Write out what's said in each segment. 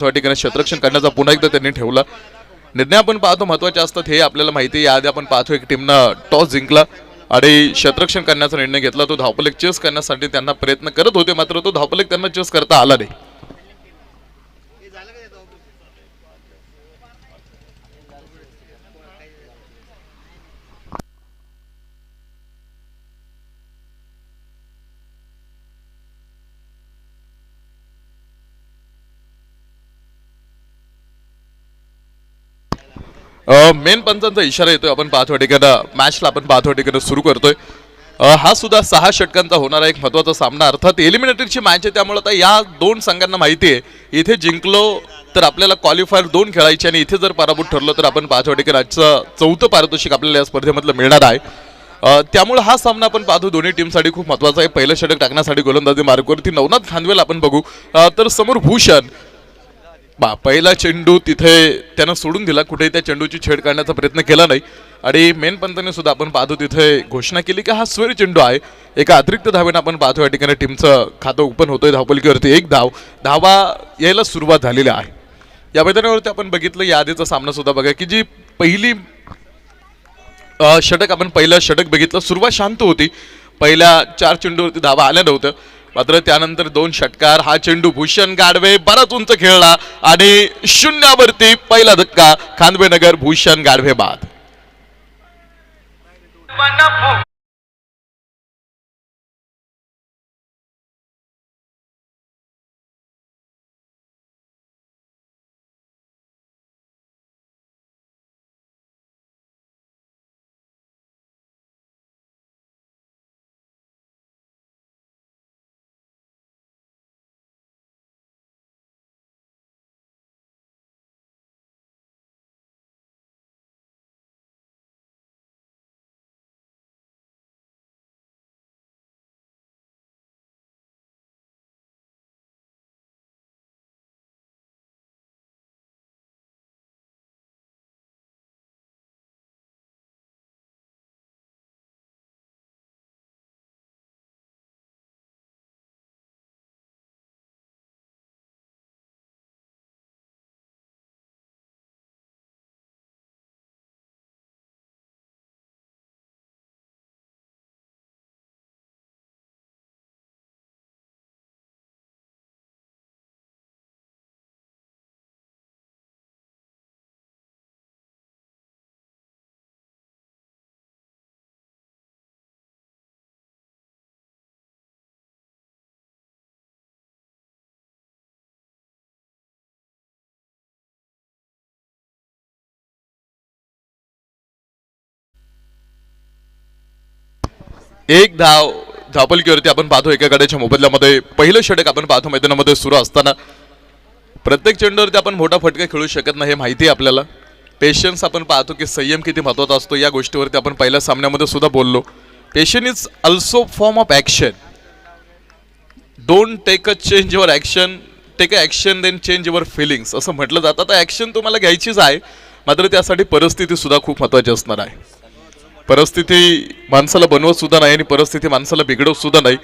त्या ठिकाणी क्षेत्ररक्षण करण्याचा पुन्हा एकदा त्यांनी ठेवला निर्णय आपण पाहतो महत्त्वाचे असतात हे आपल्याला माहिती आहे. याआधी आपण पाहतो एक टीमनं टॉस जिंकला आणि क्षेत्ररक्षण करण्याचा निर्णय घेतला. तो धावफलक चेस करण्यासाठी त्यांना प्रयत्न करत होते मात्र तो धावफलक त्यांना चेस करता आला नाही. मेन पंचांचा इशारा येतोय. आपण पाहतो ठिकाणं मॅचला आपण पाहतो ठिकाणं सुरू करतोय. हा सुद्धा 6 षटकांचा होणारा एक महत्त्वाचा सामना अर्थात एलिमिनेटरची मॅच आहे त्यामुळे आता या दोन संघांना माहिती आहे इथे जिंकलो तर आपल्याला क्वालिफायर 2 खेळायचे आणि इथे जर पराभूत ठरलो तर आपण पाहतो ठिकाणी आजचं 4थं पारितोषिक आपल्याला या स्पर्धेमधलं मिळणार आहे. त्यामुळे हा सामना आपण पाहतो दोन्ही टीमसाठी खूप महत्त्वाचा आहे. पहिलं षटक टाकण्यासाठी गोलंदाजी मार्गवरती नवनाथ खानवेल आपण बघू तर समोर भूषण पहिला चेंडू तिथे त्यानं सोडून दिला. कुठेही त्या चेंडूची छेड काढण्याचा प्रयत्न केला नाही आणि मेन पंताने सुद्धा आपण पाहतो तिथे घोषणा केली की हा स्वर चेंडू आहे. एका अतिरिक्त धावेनं आपण पाहतो या ठिकाणी टीमचं खातं ओपन होतोय. धावपलकीवरती एक धावा यायला सुरुवात झालेली आहे. या मैदानावरती आपण बघितलं या आधीचा सामना सुद्धा बघा की जी पहिली षटक आपण पहिलं षटक बघितलं सुरुवात शांत होती. पहिल्या 4 चेंडूवरती धावा आल्या नव्हत्या मात्र त्यानंतर 2 षटकार हा चेंडू भूषण गाडवे बराच उंच खेळला आणि शून्यावरती पहिला धक्का खानवे नगर भूषण गाडवे बाद. एक धावपलकीवरती आपण पाहतो एका गड्याच्या मोबदल्यामध्ये पहिलं षटक आपण पाहतो मैदानामध्ये सुरू असताना प्रत्येक चेंडूवरती आपण मोठा फटका खेळू शकत नाही हे माहिती आहे आपल्याला. पेशन्स आपण पाहतो की संयम किती महत्त्वाचा असतो या गोष्टीवरती आपण पहिल्या सामन्यामध्ये सुद्धा बोललो. Patience is also form of action. Don't take a change your action take a action then change your feelings असं म्हटलं जातं. तर ॲक्शन तुम्हाला घ्यायचीच आहे मात्र त्यासाठी परिस्थिती सुद्धा खूप महत्त्वाची असणार आहे. परिस्थिती माणसाला बनवत सुद्धा नाही आणि परिस्थिती माणसाला बिघडवत सुद्धा नाही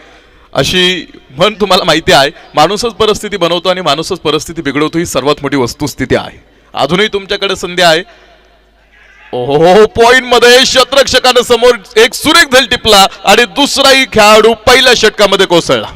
अशी म्हण तुम्हाला माहिती आहे. माणूसच परिस्थिती बनवतो आणि माणूसच परिस्थिती बिघडवतो ही सर्वात मोठी वस्तुस्थिती आहे. अजूनही तुमच्याकडे संधी आहे. ओहो पॉइंट मध्ये क्षेत्ररक्षकाने समोर एक सुरेख झेल टिपला आणि दुसराही खेळाडू पहिल्या षटकामध्ये कोसळला.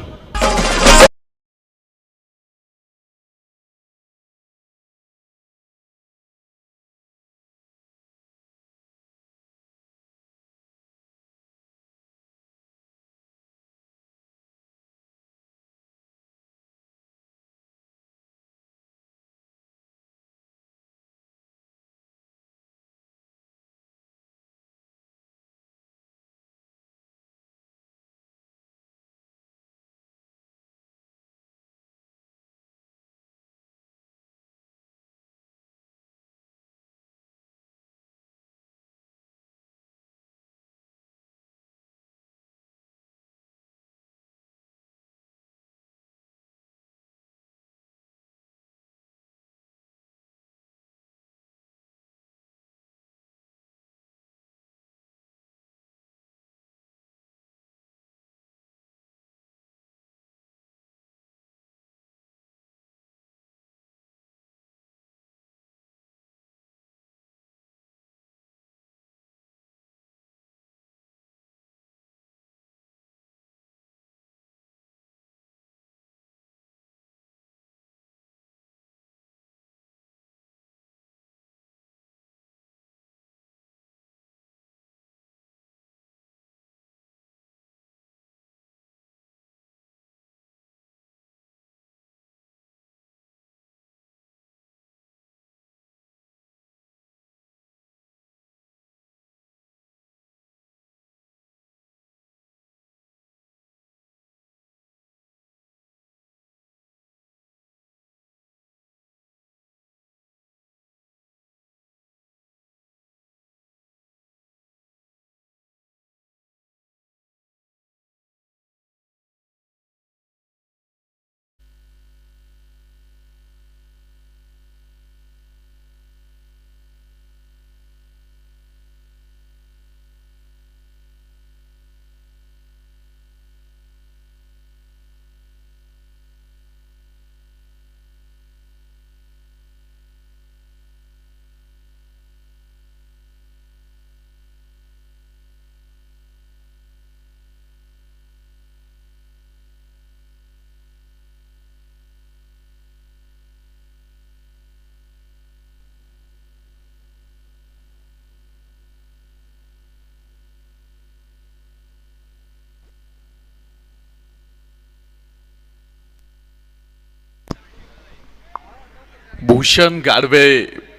भूषण गाडवे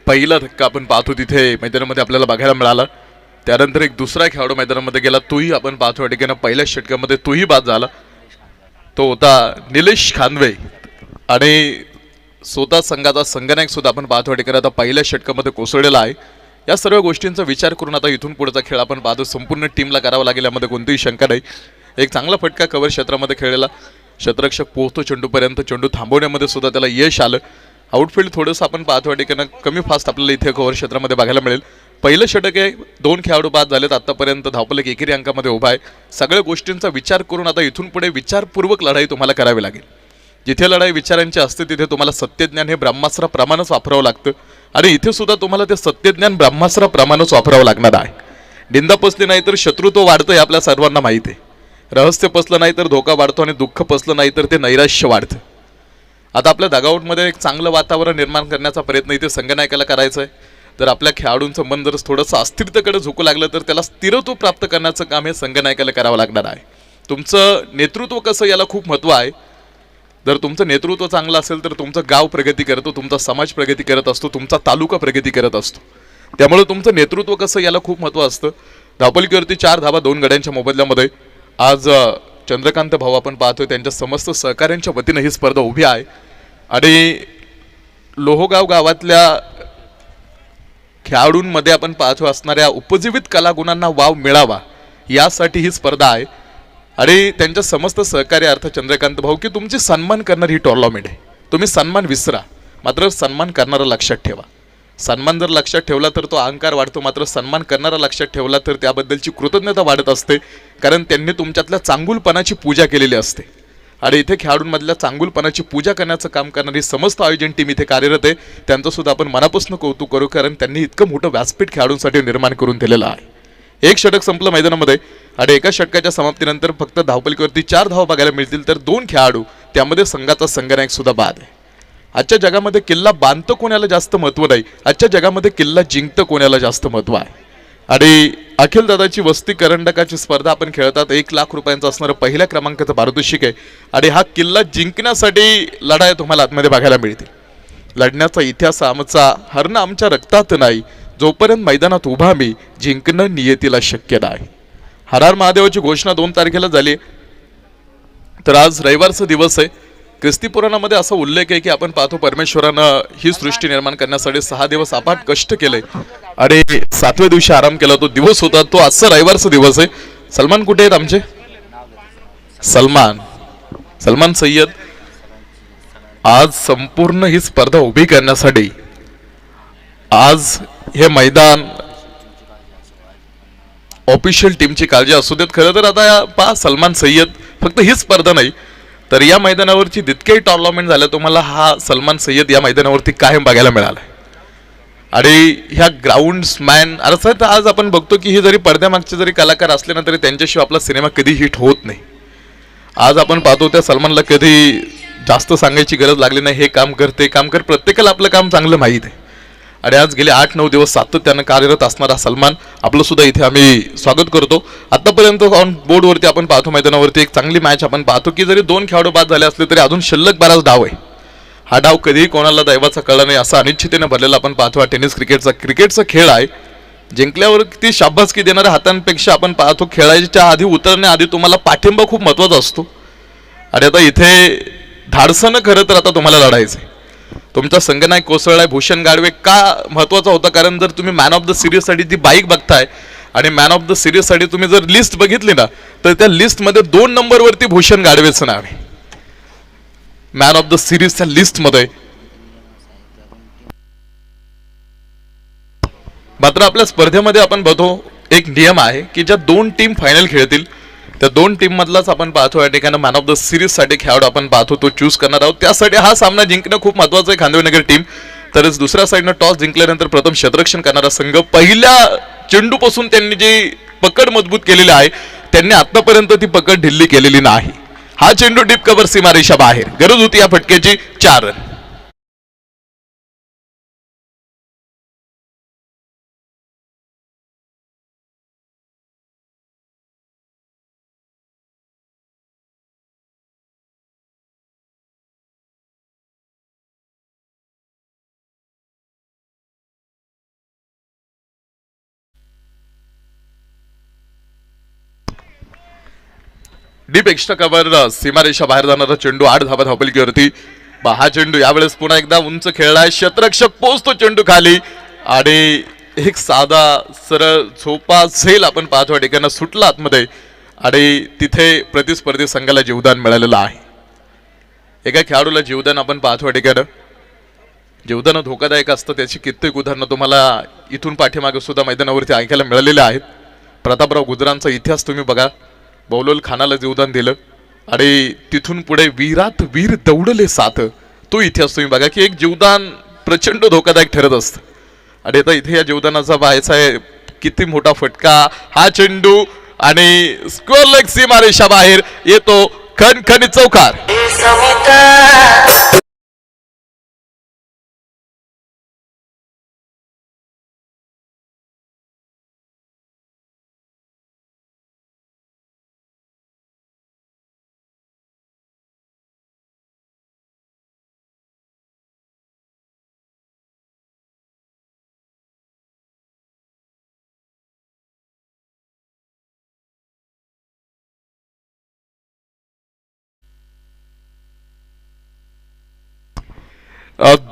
पहिला धक्का आपण पाहतो तिथे मैदानामध्ये आपल्याला बघायला मिळाला. त्यानंतर एक दुसरा खेळाडू मैदानामध्ये गेला, तोही आपण पाहतो या ठिकाणी पहिल्या षटकामध्ये तोही बाद झाला. तो होता निलेश खानवे आणि स्वतः संघाचा संघनायक सुद्धा आपण पाहतो या ठिकाणी आता पहिल्या षटकामध्ये कोसळलेला आहे. या सर्व गोष्टींचा विचार करून आता इथून पुढचा खेळ आपण पाहतो संपूर्ण टीमला करावा लागेल, यामध्ये कोणतीही शंका नाही. एक चांगला फटका कव्हर क्षेत्रामध्ये खेळलेला, क्षेत्ररक्षक पोहोचतो चेंडूपर्यंत, चेंडू थांबवण्यामध्ये सुद्धा त्याला यश आलं. आउटफील्ड थोडंसं आपण पाहतो या ठिकाणी कमी फास्ट आपल्याला इथे कव्हर क्षेत्रामध्ये बघायला मिळेल. पहिलं षटक आहे, 2 खेळाडू बाद झालेत, आतापर्यंत धावफलक एकेरी अंकामध्ये उभा आहे. सगळ्या गोष्टींचा विचार करून आता इथून पुढे विचारपूर्वक लढाई तुम्हाला करावी लागेल. जिथे लढाई विचारांची असते तिथे तुम्हाला सत्यज्ञान हे ब्रह्मास्त्राप्रमाणेच वापरावं लागतं आणि इथे सुद्धा तुम्हाला ते सत्यज्ञान ब्रह्मास्त्राप्रमाणेच वापरावं लागणार आहे. निंदा पसली नाही तर शत्रुत्व वाढतं हे आपल्या सर्वांना माहिती आहे. रहस्य पसलं नाही तर धोका वाढतो आणि दुःख पसलं नाही तर ते नैराश्य वाढतं. आता आपल्या दगाऊटमध्ये एक चांगलं वातावरण निर्माण करण्याचा प्रयत्न इथे संघनायकाला करायचा आहे. तर आपल्या खेळाडूंचं मन जर थोडंसं अस्थिरतेकडे झुकू लागलं तर त्याला स्थिरत्व प्राप्त करण्याचं काम हे संघनायकाला करावं लागणार आहे. तुमचं नेतृत्व कसं याला खूप महत्त्व आहे. जर तुमचं नेतृत्व चांगलं असेल तर तुमचं गाव प्रगती करतो, तुमचा समाज प्रगती करत असतो, तुमचा तालुका प्रगती करत असतो. त्यामुळे तुमचं नेतृत्व कसं याला खूप महत्त्व असतं. धावपलकीवरती 4 धावा 2 गड्यांच्या मोबदल्यामध्ये आज चंद्रकांत भाऊ आपण पाहतोय त्यांच्या समस्त सहकाऱ्यांच्या वतीनं ही स्पर्धा उभी आहे आणि लोहगाव गावातल्या खेळाडूंमध्ये आपण पाहतो असणाऱ्या उपजीवित कलागुणांना वाव मिळावा यासाठी ही स्पर्धा आहे. आणि त्यांच्या समस्त सहकार्य अर्थ चंद्रकांत भाऊ की तुमची सन्मान करणारी ही टोर्नामेंट आहे. तुम्ही सन्मान विसरा, मात्र सन्मान करणारा लक्षात ठेवा. सन्मान जर लक्षात ठेवला तर तो अहंकार वाढतो, मात्र सन्मान करणारा लक्षात ठेवला तर त्याबद्दलची कृतज्ञता वाढत असते, कारण त्यांनी तुमच्यातल्या चांगुलपणाची पूजा केलेली असते. आणि इथे खेळाडूंमधल्या चांगुलपणाची पूजा करण्याचं काम करणारी समस्त आयोजन टीम इथे कार्यरत आहे. त्यांचं सुद्धा आपण मनापासून कौतुक करू, कारण त्यांनी इतकं मोठं व्यासपीठ खेळाडूंसाठी निर्माण करून दिलेलं आहे. एक षटक संपलं मैदानामध्ये आणि एका षटकाच्या समाप्तीनंतर फक्त धावपलकीवरती 4 धावा बघायला मिळतील, तर 2 खेळाडू त्यामध्ये संघाचा संघनायक सुद्धा बाद आहे. आजच्या जगामध्ये किल्ला बांधतं कोणाला जास्त महत्त्व नाही, आजच्या जगामध्ये किल्ला जिंकतं कोणाला जास्त महत्त्व आहे. आणि अखिल दादाची वस्ती करंडकाची स्पर्धा आपण खेळतात. 1 लाख रुपयांचं असणारं पहिल्या क्रमांकाचं पारितोषिक आहे आणि हा किल्ला जिंकण्यासाठी लढाई तुम्हाला आतमध्ये बघायला मिळतील. लढण्याचा इतिहास आमचा, हरणं आमच्या रक्तात नाही, जोपर्यंत मैदानात उभा मी जिंकणं नियतीला शक्य नाही. हर हर महादेवाची घोषणा 2 तारखेला झाली, तर आज रविवारचा दिवस आहे. ख्रिस्ती पुराणामध्ये असा उल्लेख आहे की आपण पाहतो परमेश्वरानं ही सृष्टी निर्माण करण्यासाठी 6 दिवस अपाट कष्ट केले आणि 7व्या दिवशी आराम केला. तो दिवस होता तो आजचा रविवारचा दिवस आहे. सलमान कुठे आहेत आमचे? सलमान सय्यद आज संपूर्ण ही स्पर्धा उभी करण्यासाठी आज हे मैदान ऑफिशियल टीमची काळजी असू देत. खरं तर आता पहा सलमान सय्यद फक्त ही स्पर्धा नाही तर या मैदानावरची जितकेही टोर्नामेंट झाल्या तुम्हाला हा सलमान सय्यद या मैदानावरती कायम बघायला मिळाला. आणि ह्या ग्राउंड्समॅन अर्थात आज आपण बघतो की हे जरी पडद्यामागचे जरी कलाकार असले ना तरी त्यांच्याशिवाय आपला सिनेमा कधी हिट होत नाही. आज आपण पाहतो त्या सलमानला कधी जास्त सांगायची गरज लागली नाही, हे काम कर ते काम कर, प्रत्येकाला आपलं काम चांगलं माहीत आहे. आणि आज गेले 8-9 दिवस सातत्यानं कार्यरत असणारा सलमान आपलं सुद्धा इथे आम्ही स्वागत करतो. आतापर्यंत ऑन बोर्डवरती आपण पाहतो मैदानावरती एक चांगली मॅच आपण पाहतो की जरी 2 खेळाडू बाद झाले असले तरी अजून शिल्लक बराच डाव आहे. हा डाव कधीही कोणाला दैवाचा कळला नाही असा अनिश्चितेने भरलेला आपण पाहतो. हा टेनिस क्रिकेटचा खेळ आहे. जिंकल्यावर किती शाबासकी देणाऱ्या हातांपेक्षा आपण पाहतो खेळायच्या आधी उतरण्याआधी तुम्हाला पाठिंबा खूप महत्त्वाचा असतो. आणि आता इथे धाडसानं खरं तर आता तुम्हाला लढायचं आहे. तुमचा संघनायक कोसळलाय भूषण गाडवे का महत्त्वाचा होता, कारण जर तुम्ही मॅन ऑफ द सिरीजसाठी ती बाईक बघताय आणि मॅन ऑफ द सिरीजसाठी तुम्ही जर लिस्ट बघितली ना तर त्या लिस्टमध्ये 2 नंबरवरती भूषण गाडवेचं नाव आहे मॅन ऑफ द सिरीजच्या लिस्टमध्ये. मात्र आपल्या स्पर्धेमध्ये आपण बघतो एक नियम आहे की ज्या 2 टीम फायनल खेळतील त्या 2 टीम मधलाच आपण पाहतो या ठिकाणी मॅन ऑफ द सिरीजसाठी खेळाडू आपण पाहतो तो चूज करणार आहोत. त्यासाठी हा सामना जिंकणं खूप महत्त्वाचं आहे खांदेनगर टीम. तरच दुसऱ्या साईडनं टॉस जिंकल्यानंतर प्रथम क्षेत्ररक्षण करणारा संघ पहिल्या चेंडूपासून त्यांनी जी पकड मजबूत केलेली आहे त्यांनी आतापर्यंत ती पकड ढिल्ली केलेली नाही. हा चेंडू डीप कव्हर सीमारेषा बाहेर, गरज होती या फटक्याची 4 रन. डीप एक्स्ट्रा कव्हर सीमारेषा बाहेर जाणारा चेंडू 8 धावा धावपलिकेवरती. हा चेंडू यावेळेस पुन्हा एकदा उंच खेळलाय. क्षेत्ररक्षक पोहोचतो चेंडू खाली आणि एक साधा सरळ झोपा झेल आपण पाहतो ठिकाणी सुटला आतमध्ये आणि तिथे प्रतिस्पर्धी संघाला जीवदान मिळालेलं आहे. एका खेळाडूला जीवदान आपण पाहतो ठिकाणी जीवदान धोकादायक असतं त्याची कित्येक उदाहरणं तुम्हाला इथून पाठीमागे सुद्धा मैदानावरती ऐकायला मिळालेले आहेत. प्रतापराव गुजरांचा इतिहास तुम्ही बघा. बौलोल खानाला जीवदान दिलं आणि तिथून पुढे वीरात वीर दौडले साथ तो इतिहास तुम्ही बघा की एक जीवदान प्रचंड धोकादायक ठरत असतं. आणि आता इथे या जीवदानाचा व्हायचा आहे किती मोठा फटका. हा चेंडू आणि स्कोअर लेग सीमारेषा बाहेर येतो. खणखणीत चौकार.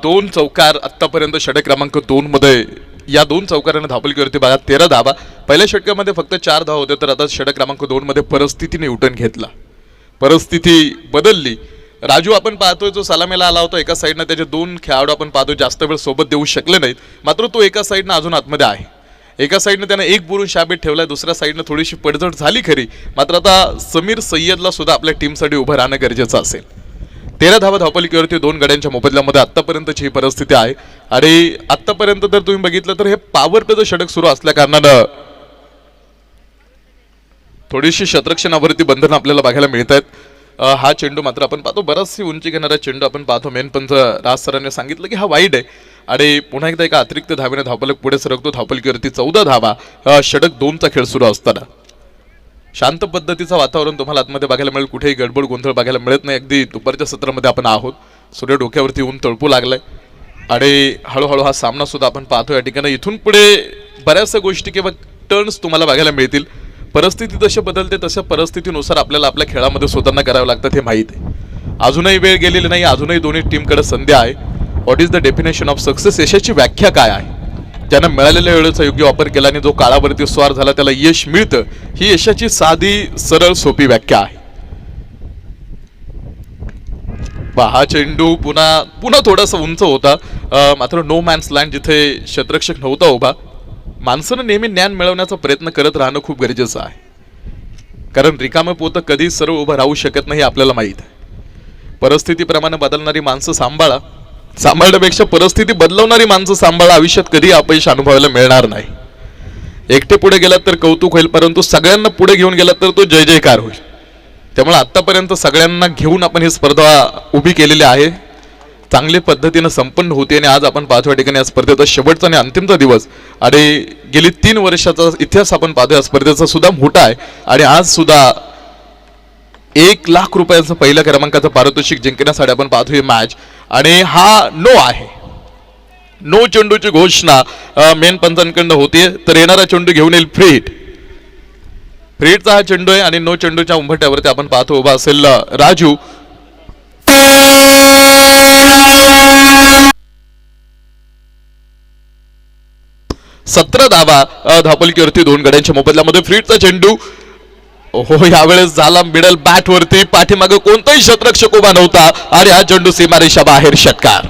दोन चौकार आतापर्यंत षटक क्रमांक 2 मध्ये या दोन चौकारांना धावपलिकेवरती बघा 13 धावा. पहिल्या षटकामध्ये फक्त 4 धावा होते तर आता षटक क्रमांक 2 मध्ये परिस्थितीने उठण घेतला. परिस्थिती बदलली. राजू आपण पाहतोय जो सलामीला आला होता एका साईडनं त्याचे दोन खेळाडू आपण पाहतो जास्त वेळ सोबत देऊ शकले नाहीत मात्र तो एका साईडनं अजून आतमध्ये आहे. एका साईडनं त्याने एक बुरून शाबीत ठेवलाय दुसऱ्या साईडनं थोडीशी पडझड झाली खरी मात्र आता समीर सय्यदला सुद्धा आपल्या टीमसाठी उभं राहणं गरजेचं असेल. 13 धावा धावपलिकेवरती 2 गड्यांच्या मोबदल्यामध्ये आतापर्यंतची ही परिस्थिती आहे. आणि आतापर्यंत जर तुम्ही बघितलं तर हे पॉवर प्लेचं षटक सुरू असल्या कारणानं थोडीशी शतरक्षणावरती बंधनं आपल्याला बघायला मिळत आहेत. हा चेंडू मात्र आपण पाहतो बराचशी उंची घेणारा चेंडू आपण पाहतो. मेन पंच राज सरांनी सांगितलं की हा वाईड आहे आणि पुन्हा एकदा एका अतिरिक्त धावेने धावपलक पुढे सरकतो. धावपलिकेवरती 14 धावा. षटक 2चा खेळ सुरू असताना शांत पद्धतीचं वातावरण तुम्हाला आतमध्ये बघायला मिळेल. कुठेही गडबड गोंधळ बघायला मिळत नाही. अगदी दुपारच्या सत्रामध्ये आपण आहोत. सूर्य डोक्यावरती ऊन तळपू लागलाय आणि हळूहळू हा सामना सुद्धा आपण पाहतो. या ठिकाणी इथून पुढे बऱ्याचशा गोष्टी किंवा टर्न्स तुम्हाला बघायला मिळतील. परिस्थिती जशी बदलते तशा परिस्थितीनुसार आपल्याला आपल्या खेळामध्ये सुधारणा करावं लागतात हे माहीत आहे. अजूनही वेळ गेलेली नाही. अजूनही दोन्ही टीमकडे संधी आहे. What is the definition of success. यशाची व्याख्या काय आहे. ज्यानं मिळालेल्या वेळेचा योग्य वापर केला आणि जो काळावरती स्वार झाला त्याला यश मिळतं ही यशाची साधी सरळ सोपी व्याख्या आहे. हा चेंडू पुन्हा थोडासा उंच होता मात्र नो मॅन्स लँड जिथे क्षेत्ररक्षक नव्हता उभा. माणसानं नेहमी ज्ञान मिळवण्याचा प्रयत्न करत राहणं खूप गरजेचं आहे कारण रिकामं पोतं कधी सरळ उभं राहू शकत नाही आपल्याला माहीत आहे. परिस्थितीप्रमाणे बदलणारी माणसं सांभाळण्यापेक्षा परिस्थिती बदलवणारी माणसं सांभाळा. आयुष्यात कधी अपयश अनुभवायला मिळणार नाही. एकटे पुढे गेलात तर कौतुक होईल परंतु सगळ्यांना पुढे घेऊन गेलात तर तो जय जयकार होईल. त्यामुळे आतापर्यंत सगळ्यांना घेऊन आपण ही स्पर्धा उभी केलेली आहे. चांगल्या पद्धतीने संपन्न होते आणि आज आपण पाहतो या ठिकाणी या स्पर्धेचा शेवटचा आणि अंतिमचा दिवस आणि गेली 3 वर्षाचा इतिहास आपण पाहतो या स्पर्धेचा सुद्धा मोठा आहे. आणि आज सुद्धा 1 लाख रुपयांचं पहिल्या क्रमांकाचं पारितोषिक जिंकण्यासाठी आपण पाहतो ही मॅच. आणि हा नो आहे. नो चेंडूची घोषणा मेन पंचांकडनं होते तर येणारा चेंडू घेऊन येईल फ्रीडचा हा चेंडू आहे आणि नो चेंडूच्या उंबरठ्यावरती आपण पाहतो उभा असेल राजू. 17 धावा धावपलिकेवरती 2 गड्यांच्या मोबदल्यामध्ये फ्रीडचा चेंडू. हो यावेळेस झाला मिडल बॅट वरती. पाठीमागे कोणताही क्षेत्ररक्षक उभा नव्हता आणि हा चेंडू सीमारेषा बाहेर षटकार.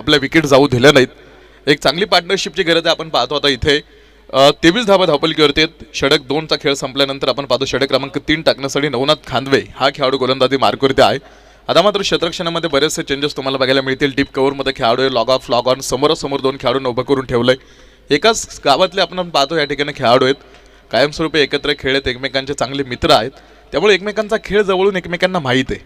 आपल्या विकेट जाऊ दिल्या नाहीत. एक चांगली पार्टनरशिपची गरज आहे. आपण पाहतो आता इथे 23 धावा धावपलकीवरती आहेत. षटक 2चा खेळ संपल्यानंतर आपण पाहतो षटक क्रमांक 3 टाकण्यासाठी नवनाथ खांदवे हा खेळाडू गोलंदाजी मार्कवरती आहे. आता मात्र क्षेत्ररक्षणामध्ये बरेचसे चेंजेस तुम्हाला बघायला मिळतील. डीप कव्हरमध्ये खेळाडू लॉग ऑफ लॉग ऑन समोरासमोर 2 खेळाडूंना उभं करून ठेवलंय. एकाच गावातले आपण पाहतो या ठिकाणी खेळाडू आहेत. कायमस्वरूपी एकत्र खेळत एकमेकांचे चांगले मित्र आहेत. त्यामुळे एकमेकांचा खेळ जवळून एकमेकांना माहीत आहे.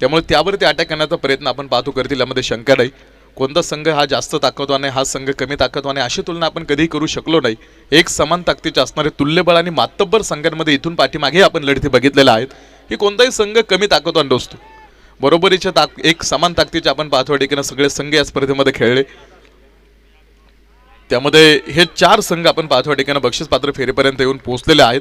त्यामुळे त्यावरती अटॅक करण्याचा प्रयत्न आपण पाहतो करतील. यामध्ये शंका नाही. कोणता संघ हा जास्त ताकदवान आहे, हा संघ कमी ताकदवान आहे अशी तुलना आपण कधीही करू शकलो नाही. एक समान ताकदीचे असणारे तुल्यबळ आणि मातब्बर संघांमध्ये इथून पाठीमागे आपण लढती बघितलेल्या आहेत की कोणताही संघ कमी ताकदवान नसतो. बरोबरीच्या एक समान ताकदीचे आपण पाहतो ठिकाणी सगळे संघ या स्पर्धेमध्ये खेळले. त्यामध्ये हे 4 संघ आपण पाहतो ठिकाणी बक्षीस पात्र फेरीपर्यंत येऊन पोहोचलेले आहेत.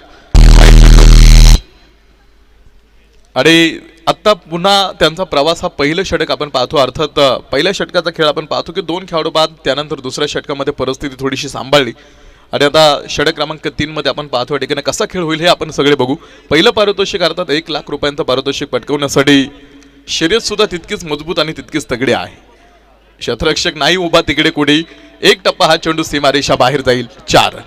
आणि आता पुन्हा त्यांचा प्रवास हा पहिलं षटक आपण पाहतो. अर्थात पहिल्या षटकाचा खेळ आपण पाहतो की 2 खेळाडू बाद त्यानंतर दुसऱ्या षटकामध्ये परिस्थिती थोडीशी सांभाळली आणि आता षटक क्रमांक 3 मध्ये आपण पाहतो ठिकाणी कसा खेळ होईल हे आपण सगळे बघू. पहिलं पारितोषिक अर्थात 1 लाख रुपयांचं पारितोषिक पटकवण्यासाठी शर्यत सुद्धा तितकीच मजबूत आणि तितकीच तगडी आहे. क्षेत्ररक्षक नाही उभा तिकडे कुठे. एक टप्पा हा चेंडू सीमारेषा बाहेर जाईल. 4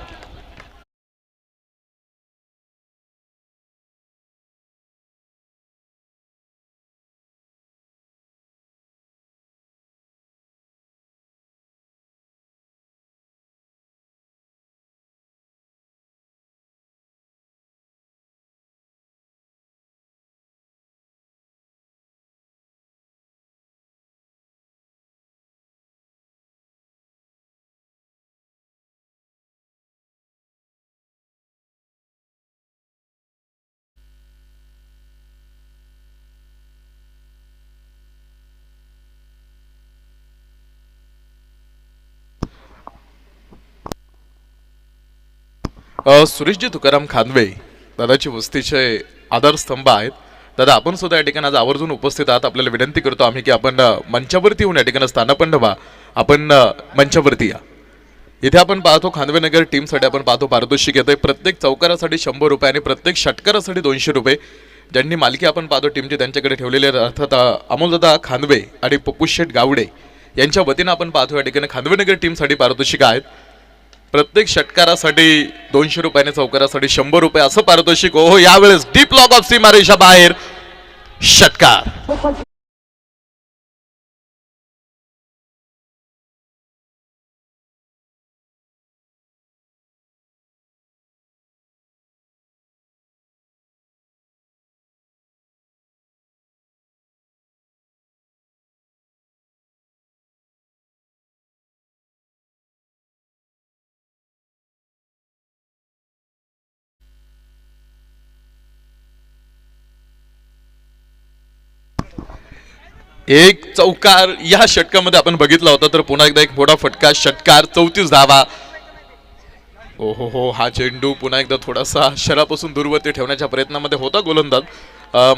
सुरेशजी तुकाराम खांदवे दादाची वस्तीचे आधारस्तंभ आहेत. दादा आपण सुद्धा या ठिकाणी आज आवर्जून उपस्थित आहात. आपल्याला विनंती करतो आम्ही की आपण मंचावरती येऊन या ठिकाणी स्थानापन्न व्हा. आपण मंचावरती या. इथे आपण पाहतो खांदवेनगर टीमसाठी आपण पाहतो पारितोषिक येतंय. प्रत्येक चौकारासाठी 100 रुपये आणि प्रत्येक षटकारासाठी 200 रुपये. ज्यांनी मालकी आपण पाहतो टीमची त्यांच्याकडे ठेवलेले अर्थात अमोलदादा खांदवे आणि पप्पूशेठ गावडे यांच्या वतीनं आपण पाहतो या ठिकाणी खांदवेनगर टीमसाठी पारितोषिक आहेत. प्रत्येक षटकारासाठी 200 रुपये, चौकारासाठी 100 रुपये असं पारितोषिक. हो यावेळेस डीप लॉक ऑफ सीमारेषा बाहेर षटकार. एक चौकार या षटकामध्ये आपण बघितला होता. तर पुन्हा एकदा एक मोठा फटका. षटकार 34 धावा. हो हो हो हा चेंडू पुन्हा एकदा थोडासा शरापासून दूरवरती ठेवण्याच्या प्रयत्नामध्ये होता गोलंदाज.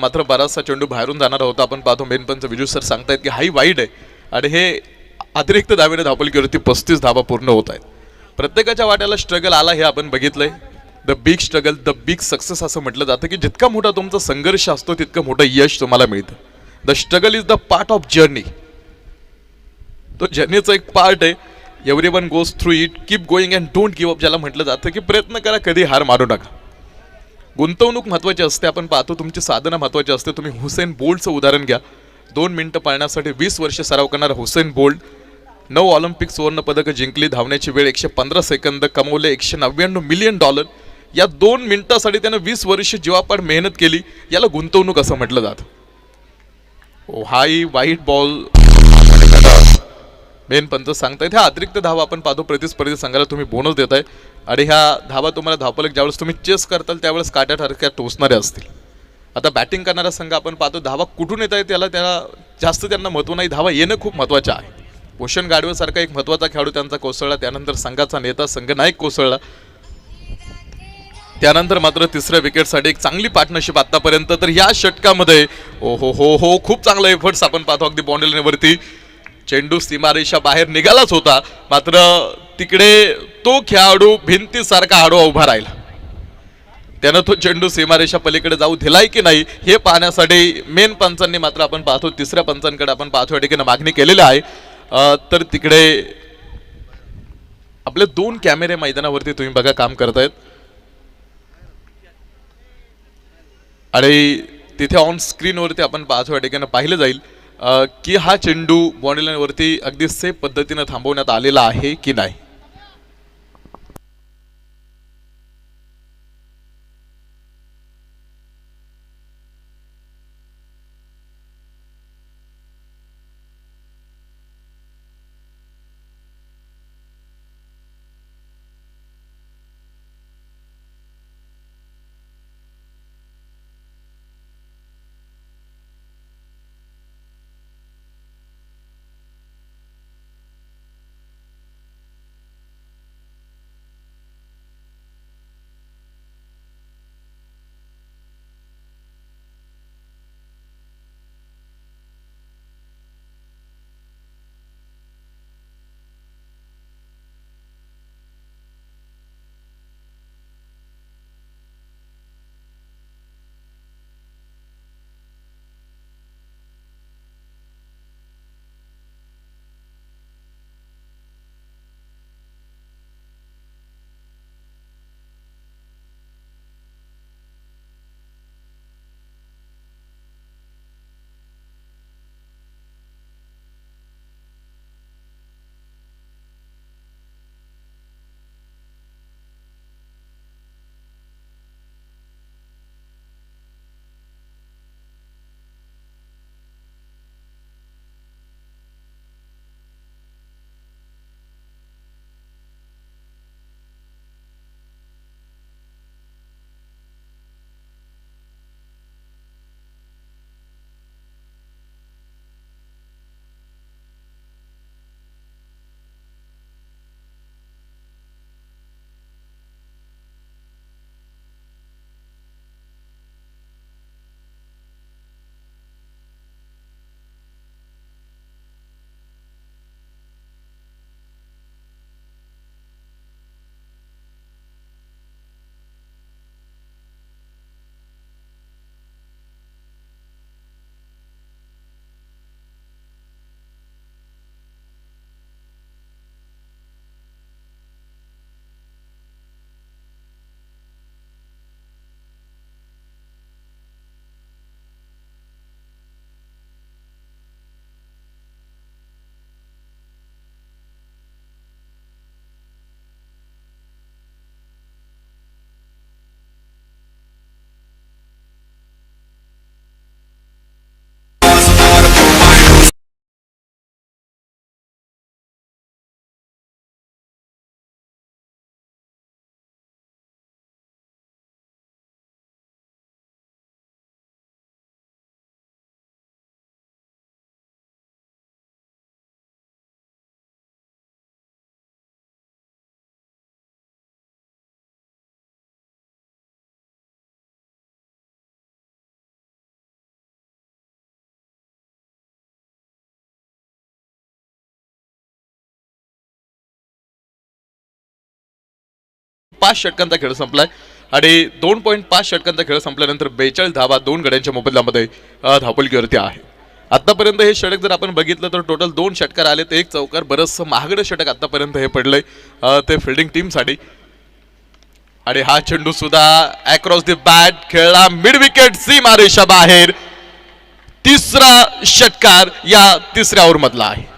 मात्र बराचसा चेंडू बाहेरून जाणार होता. आपण पाहतो मेन पंच विजू सर सांगतायत की हाही वाईड आहे आणि हे अतिरिक्त धावेने धावपलकीवरती 35 धावा पूर्ण होत आहेत. प्रत्येकाच्या वाट्याला स्ट्रगल आला हे आपण बघितलंय. The big struggle the big success असं म्हटलं जातं की जितका मोठा तुमचा संघर्ष असतो तितकं मोठं यश तुम्हाला मिळतं. The struggle is the part of journey. तो जर्नीचा एक पार्ट आहे. Everyone goes through it. Keep going and don't give up ज्याला म्हटलं जातं की प्रयत्न करा, कधी हार मारू नका. गुंतवणूक महत्त्वाची असते. आपण पाहतो तुमची साधना महत्त्वाची असते. तुम्ही हुसेन बोल्टचं उदाहरण घ्या. 2 मिनिटं पाळण्यासाठी 20 वर्ष सराव करणारा हुसेन बोल्ट 9 ऑलिम्पिक सुवर्ण पदकं जिंकली. धावण्याची वेळ 115 सेकंद. कमवले $199 मिलियन. या 2 मिनिटासाठी त्यानं 20 वर्ष जीवापाड मेहनत केली. याला गुंतवणूक असं म्हटलं जातं. हाई व्हाईट बॉल मेन पंच सांगतायत. ह्या अतिरिक्त धावा आपण पाहतो प्रतिस्पर्धी संघाला तुम्ही बोनस देताय आणि ह्या धावा तुम्हाला धावपलक ज्यावेळेस तुम्ही चेस करताल त्यावेळेस काट्यासारख्या टोचणाऱ्या असतील. आता बॅटिंग करणारा संघ आपण पाहतो धावा कुठून येत आहे त्याला जास्त त्यांना महत्त्व नाही. धावा येणं खूप महत्त्वाचं आहे. पोषण गाडवेसारखा एक महत्त्वाचा खेळाडू त्यांचा कोसळला. त्यानंतर संघाचा नेता संघनायक कोसळला. त्यानंतर मात्र तिसऱ्या विकेटसाठी एक चांगली पार्टनरशिप आतापर्यंत. तर या षटकामध्ये ओ हो हो हो खूप चांगला एफर्ट्स आपण पाहतो. अगदी बाउंड्रीवरती चेंडू सीमारेषा बाहेर निघालाच होता. मात्र तिकडे तो खेळाडू भिंतीसारखा आडवा उभा राहिला. त्यानं तो चेंडू सीमारेषा पलीकडे जाऊ दिलाय की नाही हे पाहण्यासाठी मेन पंचांनी मात्र आपण पाहतो तिसऱ्या पंचांकडे आपण पाहतो या ठिकाणी मागणी केलेली आहे. तर तिकडे आपले दोन कॅमेरे मैदानावरती तुम्ही बघा काम करतायत आणि तिथे ऑन स्क्रीनवरती आपण पाहतो या ठिकाणी पाहिलं जाईल की हा चेंडू बॉडी लाईनवरती अगदी सेफ पद्धतीने थांबवण्यात आलेला आहे की नाही. पाच षटकांचा खेळ संपलाय आणि 2.5 षटकांचा खेळ संपल्यानंतर 42 धावा दोन गड्यांच्या मोबदल्यामध्ये धावपलकीवरती आहे. आतापर्यंत हे षटक जर आपण बघितलं तर टोटल 2 षटकार आले तर 1 चौकार. बरंचसं महागडं षटक आतापर्यंत हे पडलंय ते फिल्डिंग टीमसाठी. आणि हा चेंडू सुद्धा अक्रॉस द बॅट खेळला मिड विकेट सीमारेषा बाहेर. तिसरा षटकार या तिसऱ्या ओव्हर मधला आहे.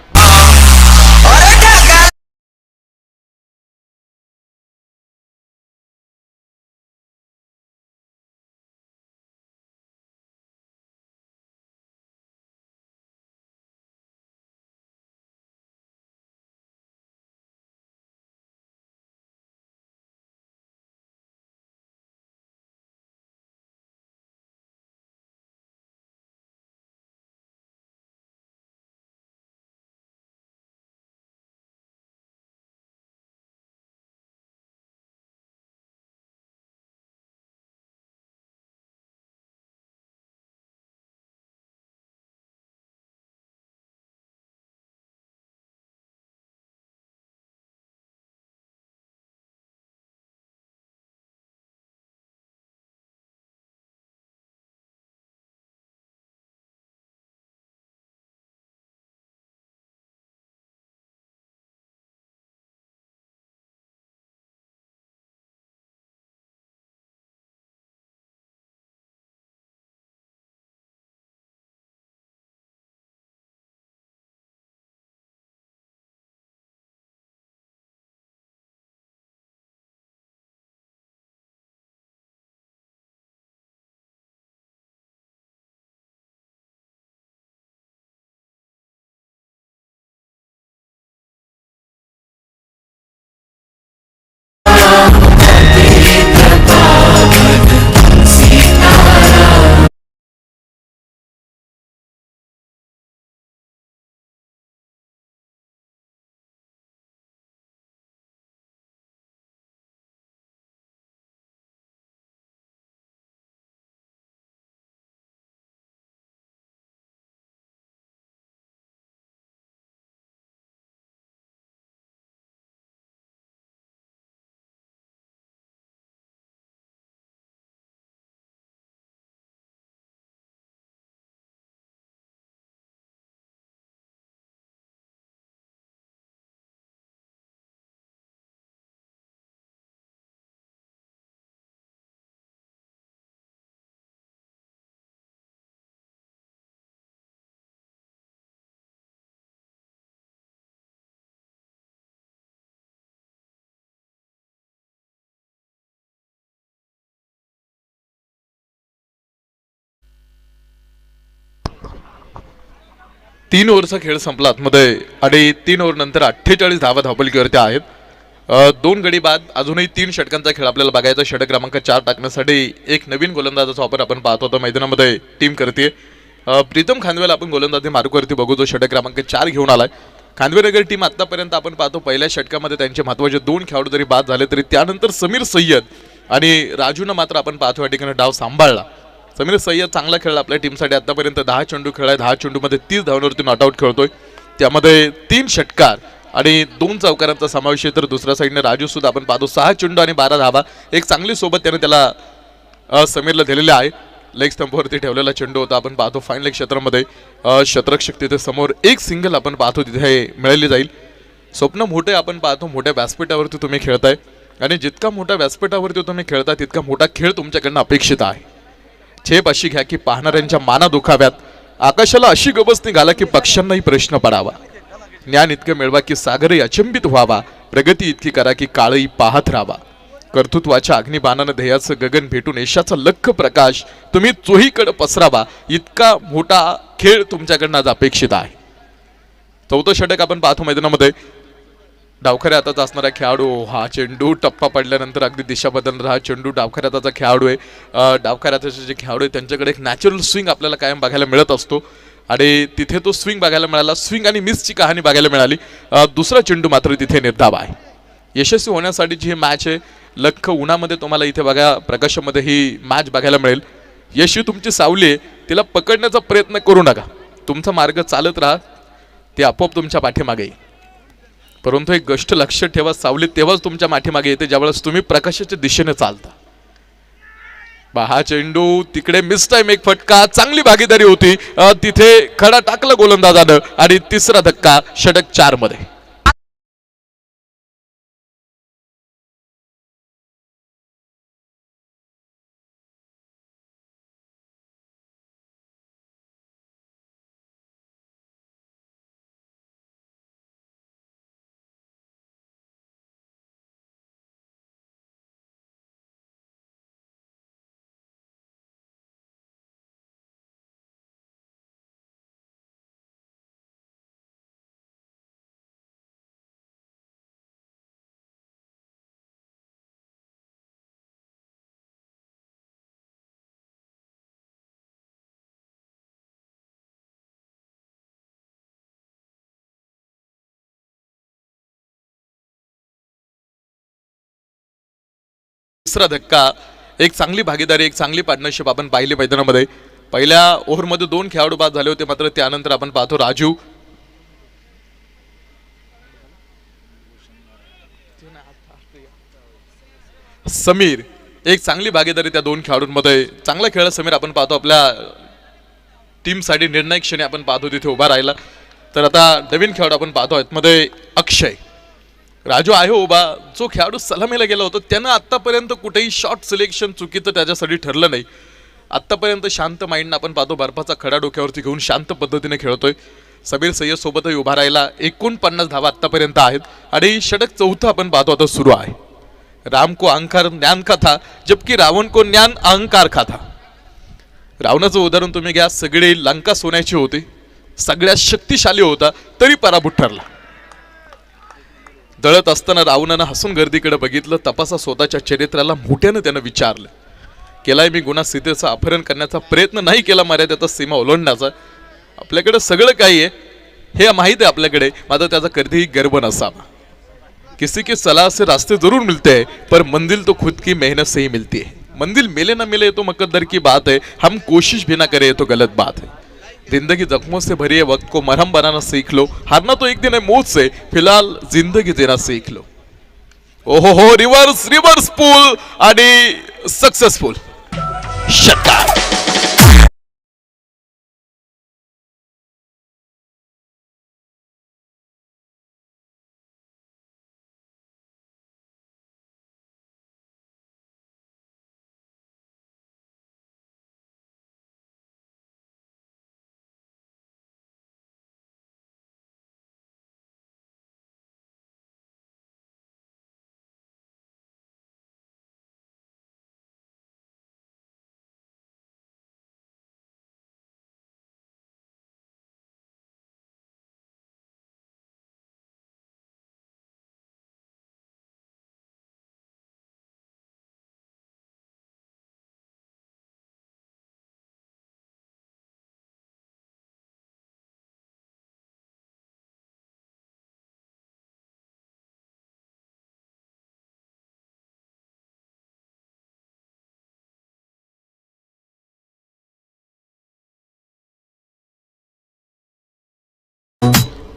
तीन ओव्हरचा खेळ संपला आतमध्ये आणि 3 ओव्हर नंतर 48 धावा धावपलकीवरती आहेत. 2 गडी बाद, अजूनही 3 षटकांचा खेळ आपल्याला बघायचा. षटक क्रमांक 4 टाकण्यासाठी एक नवीन गोलंदाजाचा वापर आपण पाहतो आता मैदानामध्ये टीम करते. प्रीतम खानवेला आपण गोलंदाजी मार्कवरती बघू, जो षटक क्रमांक 4 घेऊन आलाय. खानवेनगर टीम आतापर्यंत आपण पाहतो पहिल्या षटकामध्ये त्यांचे महत्त्वाचे 2 खेळाडू जरी बाद झाले तरी त्यानंतर समीर सय्यद आणि राजूनं मात्र आपण पाहतो या ठिकाणी डाव सांभाळला. समीर सय्यद चांगला खेळला आपल्या टीमसाठी. आतापर्यंत 10 चेंडू खेळलाय, 10 चेंडूमध्ये 30 धावांवरती नॉट आउट खेळतोय. त्यामध्ये 3 षटकार आणि 2 चौकारांचा समावेश आहे. तर दुसऱ्या साईडने राजू सुद्धा आपण पाहतो 6 चेंडू आणि 12 धावा. एक चांगली सोबत त्याने त्याला समीरला दिलेली आहे. लेग स्टंपवरती ठेवलेला चेंडू होता आपण पाहतो फाईन लेग क्षेत्रामध्ये. शतरक्षक तिथे समोर एक सिंगल आपण पाहतो तिथे मिळाली जाईल. स्वप्न मोठे आपण पाहतो, मोठ्या व्यासपीठावरती तुम्ही खेळताय आणि जितका मोठ्या व्यासपीठावरती तुम्ही खेळता तितका मोठा खेळ तुमच्याकडनं अपेक्षित आहे. छेप अशी घ्या की पाहणाऱ्यांच्या माना दुखाव्यात, आकाशाला अशी गबस निघाला की पक्ष्यांनाही प्रश्न पडावा. ज्ञान इतकं मिळवा की सागरही अचंबित व्हावा, प्रगती इतकी करा की काळही पाहत राहावा. कर्तृत्वाच्या अग्निबाणानं ध्येयाचं गगन भेटून यशाचा लख प्रकाश तुम्ही चोहीकडे पसरावा. इतका मोठा खेळ तुमच्याकडनं आज अपेक्षित आहे. 4थं षटक आपण पाहतो मैदानामध्ये. डावखऱ्या हाताचा असणारा खेळाडू, हा चेंडू टप्पा पडल्यानंतर अगदी दिशा बदलणारा हा चेंडू डावखऱ्या हाताचा खेळाडू आहे. डावखऱ्या हाताचे जे खेळाडू आहे त्यांच्याकडे एक नॅचरल स्विंग आपल्याला कायम बघायला मिळत असतो आणि तिथे तो स्विंग बघायला मिळाला. स्विंग आणि मिसची कहाणी बघायला मिळाली. दुसरा चेंडू मात्र तिथे निर्धाव आहे. यशस्वी होण्यासाठीची ही मॅच आहे. लख उन्हामध्ये तुम्हाला इथे बघा प्रकाशामध्ये ही मॅच बघायला मिळेल. यश ही तुमची सावली आहे, तिला पकडण्याचा प्रयत्न करू नका. तुमचा मार्ग चालत राहा, ते आपोआप तुमच्या पाठीमागे येईल. परंतु एक गोष्ट लक्षात ठेवा, सावली तेव्हाच तुमच्या पाठीमागे येते ज्यावेळेस तुम्ही प्रकाशाच्या दिशेने चालता. हा चेंडू तिकडे मिस टाइम, एक फटका, चांगली भागीदारी होती तिथे खडा टाकला गोलंदाजानं आणि तिसरा धक्का षटक 4 मध्ये. तिसरा धक्का, एक चांगली भागीदारी, एक चांगली पार्टनरशिप आपण पाहिली मैदानामध्ये. पहिल्या ओव्हरमध्ये 2 खेळाडू बाद झाले होते, मात्र त्यानंतर आपण पाहतो राजू, समीर, एक चांगली भागीदारी त्या 2 खेळाडूंमध्ये. चांगला खेळ समीर आपण पाहतो आपल्या टीमसाठी निर्णायक क्षणी आपण पाहतो तिथे उभा राहिला. तर आता नवीन खेळाडू आपण पाहतो आतमध्ये अक्षय. राजू आहे उभा, जो खेळाडू सलामीला गेला होता त्यानं आतापर्यंत कुठेही शॉट सिलेक्शन चुकीचं त्याच्यासाठी ठरलं नाही. आतापर्यंत शांत माइंडनं आपण पाहतो बर्फाचा खडा डोक्यावरती घेऊन शांत पद्धतीने खेळतोय. समीर सय्यद सोबतही उभा राहिला. 49 धावा आतापर्यंत आहेत आणि षटक 4थं आपण पाहतो आता सुरू आहे. राम को अहंकार ज्ञान का था, जबकि रावण को ज्ञान अहंकार का था. रावणाचं उदाहरण तुम्ही घ्या, सगळी लंका सोन्याची होती, सगळ्यात शक्तिशाली होता, तरी पराभूत ठरला. दळत असताना रावणानं हसून गर्दीकडे बघितलं, तपासा स्वतःच्या चरित्राला मोठ्यानं त्यानं विचारलं, केलाय मी गुन्हा, सीतेचं अपहरण करण्याचा प्रयत्न नाही केला, मर्यादेचा सीमा ओलांडण्याचा. आपल्याकडे सगळं काही आहे हे माहित आहे आपल्याकडे, मात्र त्याचा कधीही गर्व नसावा. किसी की सलाह से रास्ते जरूर मिलते हैं, पर मंजिल तो खुद की मेहनत से ही मिलती है. मंजिल मिले ना मिले तो मुकद्दर की बात है, हम कोशिश भी ना करें तो गलत बात है. जिंदगी जख्मों से भरी है, वक्त को मरहम बनाना सीख लो. हारना तो एक दिन है मौत से, फिलहाल जिंदगी जीना सीख लो. ओहो हो, रिवर्स रिवर्स पूल आणि सक्सेसफुल षटकार.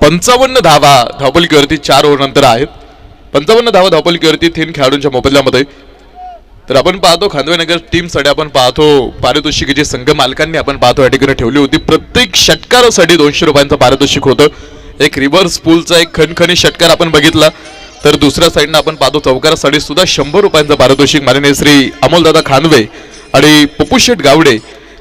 55 धावा धावपलिकेवरती 4 ओव्हर नंतर आहेत. 55 धावा धावपलिकेवरती 3 खेळाडूंच्या मोबदल्यामध्ये. तर आपण पाहतो खांदवेनगर टीमसाठी आपण पाहतो पारितोषिक जी संघ मालकांनी आपण पाहतो या ठिकाणी ठेवली होती. प्रत्येक षटकारासाठी 200 रुपयांचं पारितोषिक होतं. एक रिव्हर्स पूलचा एक खणखणी षटकार आपण बघितला, तर दुसऱ्या साईडनं आपण पाहतो चौकारासाठी सुद्धा 100 रुपयांचं पारितोषिक माननीय श्री अमोलदादा खानवे आणि पप्पूशेठ गावडे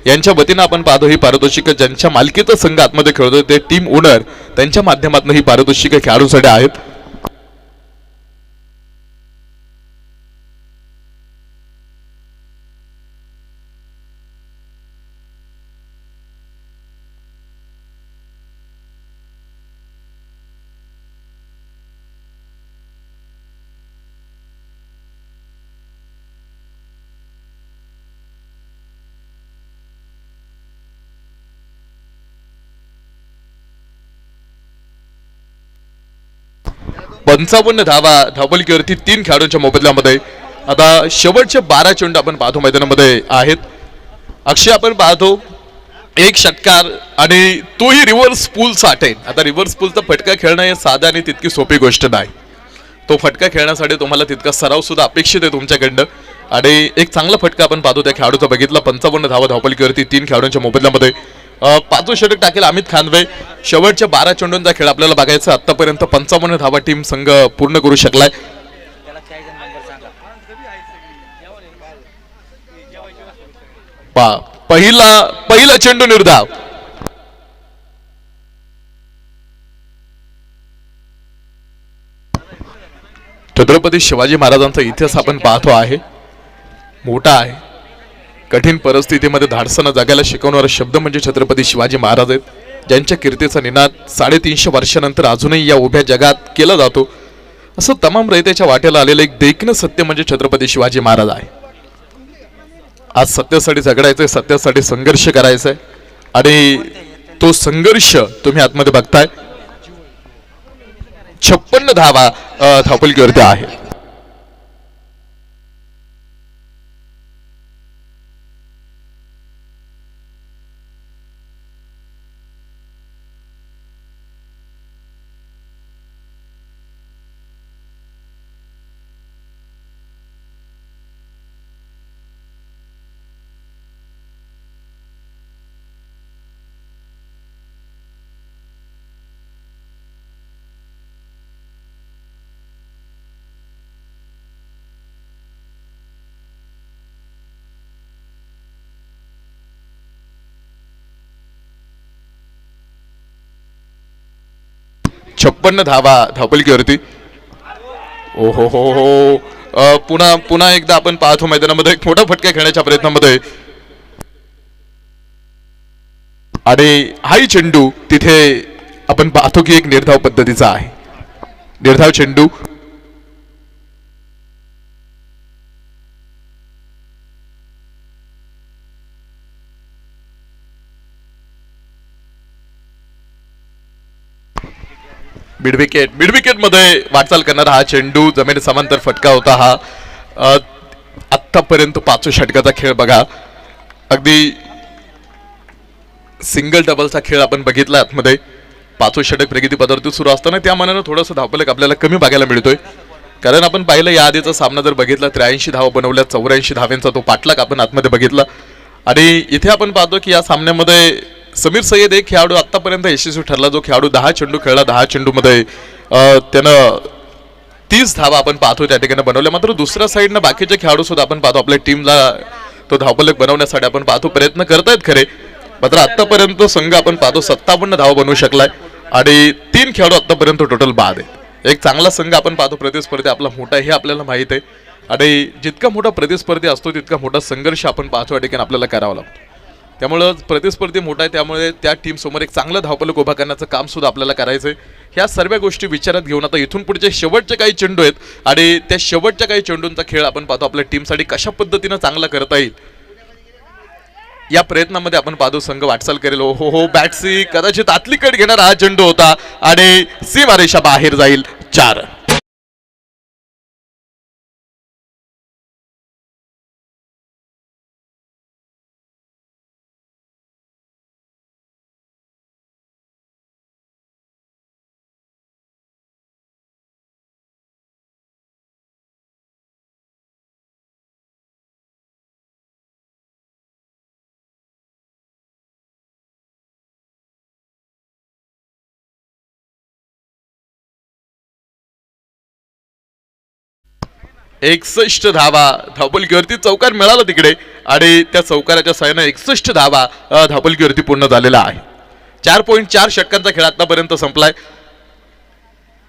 यांच्या वतीनं आपण पाहतो ही पारितोषिक ज्यांच्या मालकीचा संघ आतमध्ये खेळतोय ते टीम ओनर त्यांच्या माध्यमातून ही पारितोषिक खेळाडूंसाठी आहेत. पंचावन्न धावा धावपलिकेवरती 3 खेळाडूंच्या मोबदल्यामध्ये. आता शेवटचे 12 चेंडू आपण पाहतो मैदानामध्ये आहेत. अक्षय आपण पाहतो एक षटकार आणि तोही रिव्हर्स पूलचा अटेन. आता रिव्हर्स पूलचा फटका खेळणं हे साधा आणि तितकी सोपी गोष्ट नाही. तो फटका खेळण्यासाठी तुम्हाला तितका सराव सुद्धा अपेक्षित आहे तुमच्याकडनं आणि एक चांगला फटका आपण पाहतो त्या खेळाडूचा बघितला. 55 धावा धावपलिकेवरती 3 खेळाडूंच्या मोबदल्यामध्ये. 5 षटक टाकेल अमित खानवे. शेवटच्या 12 चेंडूंचा खेळ आपल्याला बघायचा. आतापर्यंत 55 धावा टीम संघ पूर्ण करू शकलाय. पहिला चेंडू निर्धाव. छत्रपती शिवाजी महाराजांचा इतिहास आपण पाहतो आहे, मोठा आहे. कठीण परिस्थितीमध्ये धाडसानं जगायला शिकवणारा शब्द म्हणजे छत्रपती शिवाजी महाराज आहेत, ज्यांच्या कीर्तीचा निनाद 350 वर्षानंतर अजूनही या उभ्या जगात केला जातो. असं तमाम रयतेच्या वाट्याला आलेलं एक देखणं सत्य म्हणजे छत्रपती शिवाजी महाराज आहे. आज सत्यासाठी झगडायचंय, सत्यासाठी संघर्ष करायचंय आणि तो संघर्ष तुम्ही आतमध्ये बघताय. 56 धावा धावपलिकेवरती आहे. छप्पन्न धावा धावपलिकेवरती. ओ हो हो हो पुन्हा एकदा आपण पाहतो मैदानामध्ये एक मोठा फटका खेळण्याच्या प्रयत्नामध्ये आणि हाही चेंडू तिथे आपण पाहतो की एक निर्धाव पद्धतीचा आहे. निर्धाव चेंडू. मिडविकेट मध्ये वाटचाल करणारा हा चेंडू जमीन समांतर फटका होता. हा आतापर्यंत 5 षटकाचा खेळ बघा, अगदी सिंगल डबलचा खेळ आपण बघितला. आतमध्ये 5 षटक प्रगती पदावरती सुरू असताना त्या मनानं थोडंसं धावपलक आपल्याला कमी बघायला मिळतोय. कारण आपण पाहिलं या आधीचा सामना जर बघितला 83 धावा बनवल्या, 84 धाव्यांचा तो पाठलाग आपण आतमध्ये बघितला. आणि इथे आपण पाहतो की या सामन्यामध्ये समीर सय्यद एक खेळाडू आतापर्यंत यशस्वी ठरला, जो खेळाडू 10 चेंडू खेळला. 10 चेंडूमध्ये त्यानं 30 धावा आपण पाहतो त्या ठिकाणी बनवल्या. मात्र दुसऱ्या साईडनं बाकीचे खेळाडू सुद्धा आपण पाहतो आपल्या टीमला तो धावपलक बनवण्यासाठी आपण पाहतो प्रयत्न करतायत खरे. मात्र आतापर्यंत संघ आपण पाहतो 57 धावा बनवू शकलाय आणि 3 खेळाडू आतापर्यंत टोटल बाद आहेत. एक चांगला संघ आपण पाहतो, प्रतिस्पर्धी आपला मोठा हे आपल्याला माहित आहे आणि जितका मोठा प्रतिस्पर्धी असतो तितका मोठा संघर्ष आपण पाहतो या ठिकाणी आपल्याला करावा लागतो. त्यामुळे प्रतिस्पर्धी मोठा आहे, त्यामुळे त्या टीम समोर एक चांगला धावपलक उभा करण्याचं काम सुद्धा आपल्याला करायचंय. ह्या सर्व गोष्टी विचारात घेऊन आता इथून पुढचे शेवटचे काही चेंडू आहेत आणि त्या शेवटच्या काही चेंडूंचा खेळ आपण पाहतो आपल्या टीमसाठी कशा पद्धतीने चांगला करता येईल या प्रयत्नामध्ये आपण पाहतो संघ वाटचाल करेल. हो हो बॅटसी कदाचित आतली कट घेणारा हा चेंडू होता आणि सीमारेषा बाहेर जाईल. 4 61 धावा धावपलकीवरती चौकार मिळाला तिकडे आणि त्या चौकाराच्या साहाय्याने 61 धावा धावपलकीवरती पूर्ण झालेला आहे. 4.4 षटकांचा खेळ आतापर्यंत संपलाय.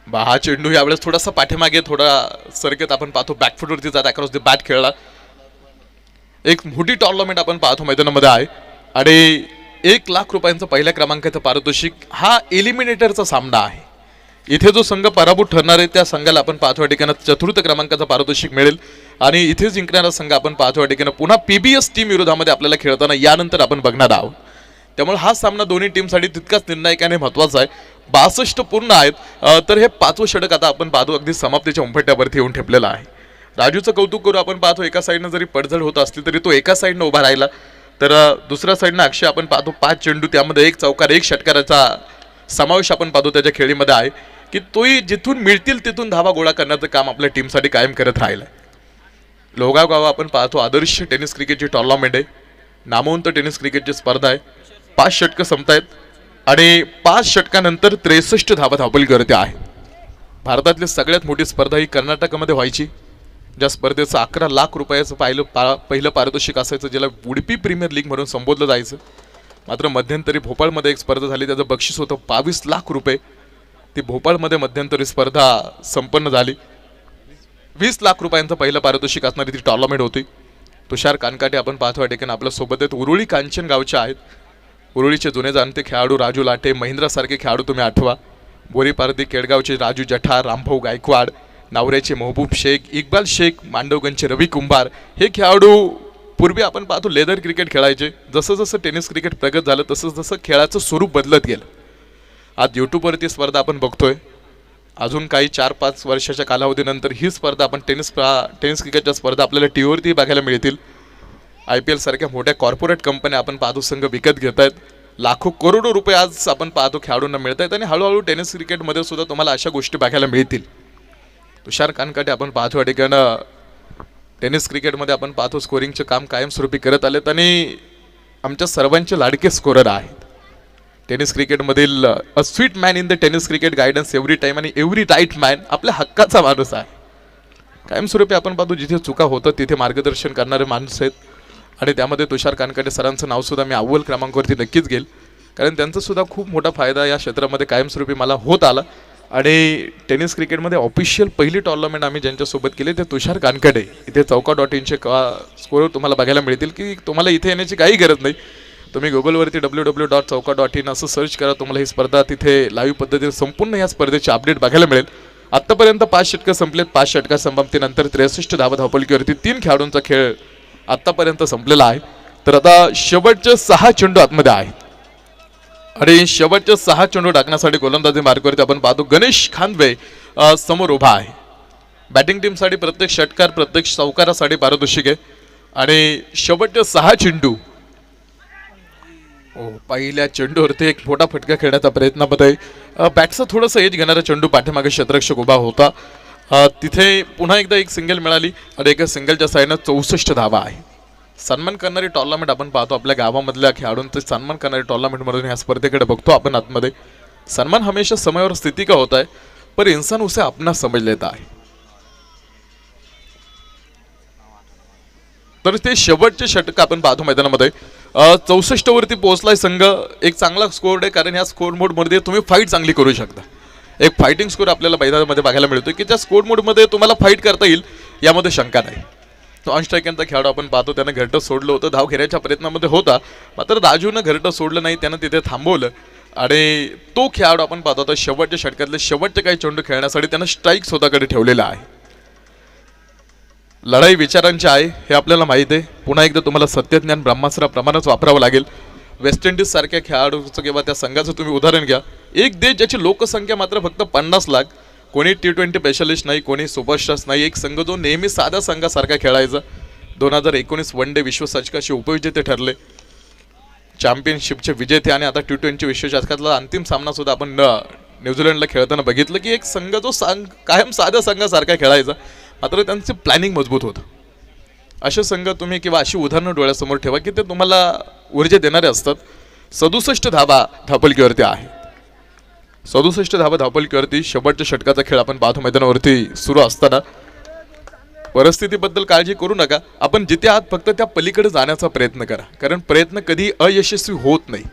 हा चेंडू यावेळेस थोडासा पाठीमागे थोडा सरकेत आपण पाहतो, बॅकफुटवरती जात अक्रॉस द बॅट खेळला. एक मोठी टुर्नामेंट आपण पाहतो मैदानामध्ये आहे आणि 1 लाख रुपयांचा पहिल्या क्रमांकाचं पारितोषिक. हा एलिमिनेटरचा सामना आहे. इथे जो संघ पराभूत ठरणार आहे त्या संघाला आपण पाहतो या ठिकाणी 4th क्रमांकाचं पारितोषिक मिळेल आणि इथे जिंकणारा संघ आपण पाहतो या ठिकाणी पुन्हा पीबीएस टीम विरोधामध्ये आपल्याला खेळताना यानंतर आपण बघणार आहोत. त्यामुळे हा सामना दोन्ही टीमसाठी तितकाच निर्णायक आणि महत्त्वाचा आहे. 62 पूर्ण आहेत. तर हे 5वं षटक आता आपण पाहतो अगदी समाप्तीच्या उंबरठ्यावरती येऊन ठेपलेलं आहे. राजूचं कौतुक करू आपण पाहतो, एका साईडनं जरी पडझड होत असली तरी तो एका साईडनं उभा राहिला. तर दुसऱ्या साईडनं अक्षय आपण पाहतो 5 चेंडू त्यामध्ये 1 चौकार 1 षटकाराचा समावेश आपण पाहतो त्याच्या खेळीमध्ये आहे की तोही जिथून मिळतील तिथून धावा गोळा करण्याचं काम आपल्या टीमसाठी कायम करत राहिलं. लोहगाव गाव आपण पाहतो आदर्श टेनिस क्रिकेटची टुर्नामेंट आहे, नामवंत टेनिस क्रिकेटची स्पर्धा आहे. 5 षटकं संपतायत आणि 5 षटकानंतर 63 धावा धावपलकीवरती आहे. भारतातली सगळ्यात मोठी स्पर्धा ही कर्नाटकमध्ये व्हायची, ज्या स्पर्धेचं 11 लाख रुपयाचं पहिलं पारितोषिक असायचं, ज्याला उडपी प्रीमियर लीग म्हणून संबोधलं जायचं. मात्र मध्यंतरी भोपाळमध्ये एक स्पर्धा झाली, त्याचं बक्षीस होतं 22 लाख रुपये. ती भोपाळमध्ये मध्यंतरी स्पर्धा संपन्न झाली. 20 लाख रुपयांचं पहिलं पारितोषिक असणारी ती टुर्नामेंट होती. तुषार कानकाटे आपण पाहतो या ठिकाणी आपल्या सोबत आहेत. उरुळी कांचन गावचे आहेत. उरुळीचे जुने जाणते खेळाडू राजू लाटे, महिंद्रासारखे खेळाडू तुम्ही आठवा. बोरीपारदी केडगावचे राजू जठार, रामभाऊ गायकवाड, नावऱ्याचे महबूब शेख, इक्बाल शेख, मांडवगंजचे रवी कुंभार हे खेळाडू पूर्वी आपण पाहतो लेदर क्रिकेट खेळायचे. जसं जसं टेनिस क्रिकेट प्रगत झालं तसं जसं खेळाचं स्वरूप बदलत गेलं. आज यूट्यूबवरती स्पर्धा आपण बघतोय. अजून काही 4-5 वर्षाच्या कालावधीनंतर ही स्पर्धा आपण टेनिस क्रिकेटच्या स्पर्धा आपल्याला टी व्हीवरती बघायला मिळतील. IPL सारख्या मोठ्या कॉर्पोरेट कंपन्या आपण पाहतो संघ विकत घेत आहेत. लाखो करोडो रुपये आज आपण पाहतो खेळाडूंना मिळत आहेत आणि हळूहळू टेनिस क्रिकेटमध्ये सुद्धा तुम्हाला अशा गोष्टी बघायला मिळतील. तुषार कानकाटे आपण पाहतो या ठिकाणी टेनिस क्रिकेटमध्ये आपण पाहतो स्कोरिंगचे काम कायमस्वरूपी करत आलेत आणि आमच्या सर्वांचे लाडके स्कोरर आहेत. टेनिस क्रिकेटमधील a sweet man in the tennis cricket guidance every time आणि एव्हरी राईट मॅन आपल्या हक्काचा माणूस आहे. कायमस्वरूपी आपण पाहतो जिथे चुका होतात तिथे मार्गदर्शन करणारे माणूस आहेत आणि त्यामध्ये तुषार कानकाटे सरांचं नावसुद्धा मी अव्वल क्रमांकावरती नक्कीच घेईल, कारण त्यांचासुद्धा खूप मोठा फायदा या क्षेत्रामध्ये कायमस्वरूपी मला होत आला. आणि टेनिस क्रिकेटमध्ये ऑफिशियल पहिली टुर्नामेंट आम्ही ज्यांच्यासोबत केली ते तुषार कानकाटे. इथे चौका.inचे स्कोर तुम्हाला बघायला मिळतील की तुम्हाला इथे येण्याची काही गरज नाही. तुम्ही गुगलवरती www.chauka.in असं सर्च करा, तुम्हाला ही स्पर्धा तिथे लाईव्ह पद्धतीने संपूर्ण या स्पर्धेची अपडेट बघायला मिळेल. आत्तापर्यंत 5 षटकं संपलेत. 5 षटका समाप्तीनंतर 63 धावा धावपलकीवरती 3 खेळाडूंचा खेळ आत्तापर्यंत संपलेला आहे. तर आता शेवटचे 6 चेंडू आतमध्ये आहेत आणि शेवटचे 6 चेंडू टाकण्यासाठी गोलंदाजी मार्गावरती आपण पाहतो गणेश खांदवे समोर उभा आहे. बॅटिंग टीमसाठी प्रत्येक षटकार प्रत्येक चौकारासाठी पारितोषिक आहे आणि शेवटचे 6 चेंडू पहिल्या चेंडूवरती एक मोठा फटका खेळण्याचा प्रयत्नामध्ये बॅटचा थोडंसं एज घेणारा चेंडू पाठीमागे क्षेत्ररक्षक उभा होता. तिथे पुन्हा एकदा एक सिंगल मिळाली आणि एका सिंगलच्या साईडनं 64 धावा आहे. सन्मान करणारी टुर्नामेंट आपण पाहतो आपल्या गावामधल्या खेळाडूंचे सन्मान करणारी टुर्नामेंटमधून ह्या स्पर्धेकडे बघतो आपण आतमध्ये. सन्मान हमेशा समयावर स्थिती का होता है पर इंसान उसे अपना समझ लेता है. तर ते शेवटचे षटक आपण पाहतो मैदानामध्ये 64 वरती पोहोचलाय संघ. एक चांगला स्कोर आहे कारण ह्या स्कोर मोडमध्ये तुम्ही फाईट चांगली करू शकता. एक फायटिंग स्कोर आपल्याला मैदानामध्ये बघायला मिळतो की त्या स्कोर मोडमध्ये तुम्हाला फाईट करता येईल यामध्ये शंका नाही. ऑन स्ट्रायकरचा खेळाडू आपण पाहतो त्यानं घरटं सोडलं होतं, धाव घेण्याच्या प्रयत्नामध्ये होता, मात्र राजूनं घरटं सोडलं नाही, त्यानं तिथे थांबवलं आणि तो खेळाडू आपण पाहतो आता शेवटच्या षटकातले शेवटचे काही चेंडू खेळण्यासाठी त्यानं स्ट्राईक स्वतःकडे ठेवलेला आहे. लढाई विचारांची आहे हे आपल्याला माहीत आहे. पुन्हा एकदा तुम्हाला सत्यज्ञान ब्रह्मास्त्राप्रमाणेच वापरावं लागेल. वेस्ट इंडिज सारख्या खेळाडूचं किंवा त्या संघाचं तुम्ही उदाहरण घ्या. एक देश ज्याची लोकसंख्या मात्र फक्त 50 लाख, कोणी T20 स्पेशलिस्ट नाही, कोणी सुपरस्टार्स नाही, एक संघ जो नेहमी साध्या संघासारखा खेळायचा. 2019 वन डे विश्वचषकाचे उपविजेते ठरले, चॅम्पियनशिपचे विजेते आणि आता T20 विश्वचषकातला अंतिम सामना सुद्धा आपण न्यूझीलंडला खेळताना बघितलं की एक संघ जो कायम साध्या संघासारखा खेळायचा, मात्र त्यांचे प्लॅनिंग मजबूत होतं. असे संघ तुम्ही किंवा अशी उदाहरणं डोळ्यासमोर ठेवा की ते तुम्हाला ऊर्जा देणारे असतात. 67 धावा धावपलकीवरती आहे. 67 धावा धावपलकीवरती शेवटच्या षटकाचा खेळ आपण पाहतो मैदानावरती सुरू असताना परिस्थितीबद्दल काळजी करू नका. आपण जिथे आहात फक्त त्या पलीकडे जाण्याचा प्रयत्न करा, कारण प्रयत्न कधी अयशस्वी होत नाही.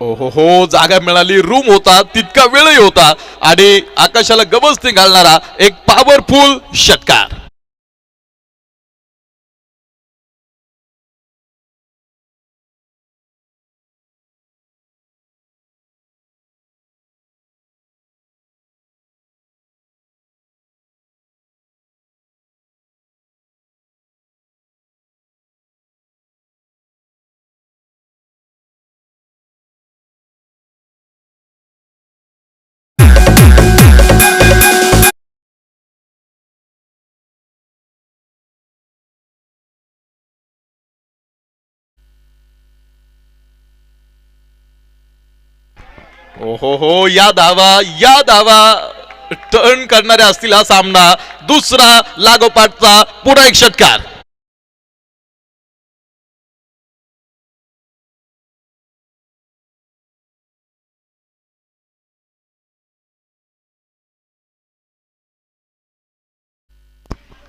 ओहो हो, जागा मिळाली, रूम होता, तितका वेळही होता आणि आकाशाला गवसणी घालणारा एक पॉवरफुल षटकार. ओहो हो, या धावा टर्न करणारे असतील हा सामना. दुसरा लागोपाठचा पुन्हा एक षटकार.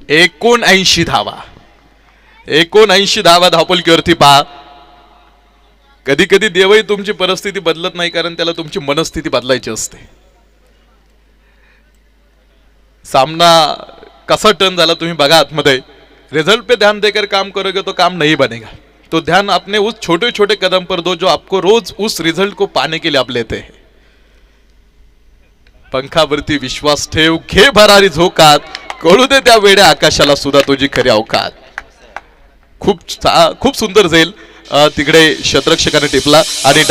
एकोणऐंशी धावा, 79 धावा धावपलकीवरती पहा. कधी कधी देवही तुमची परिस्थिती बदलत नाही, कारण त्याला तुमची मनस्थिती बदलायची असते. सामना कसा टर्न झाला तुम्ही बघा आतमध्ये. रिजल्ट पे ध्यान देकर काम करोगे तो काम नहीं बनेगा. तो ध्यान अपने उस छोटे छोटे कदम पर दो जो आपको रोज उस रिजल्ट को पाने के लिए आप लेते हैं. पंखावरती विश्वास ठेव, घे भरारी झोकात, कळू दे त्या वेड्या आकाशाला सुद्धा तुझी खरी अवकात. खूप सुंदर जाईल. तिकडे शतरक्षकाने टिपला आणि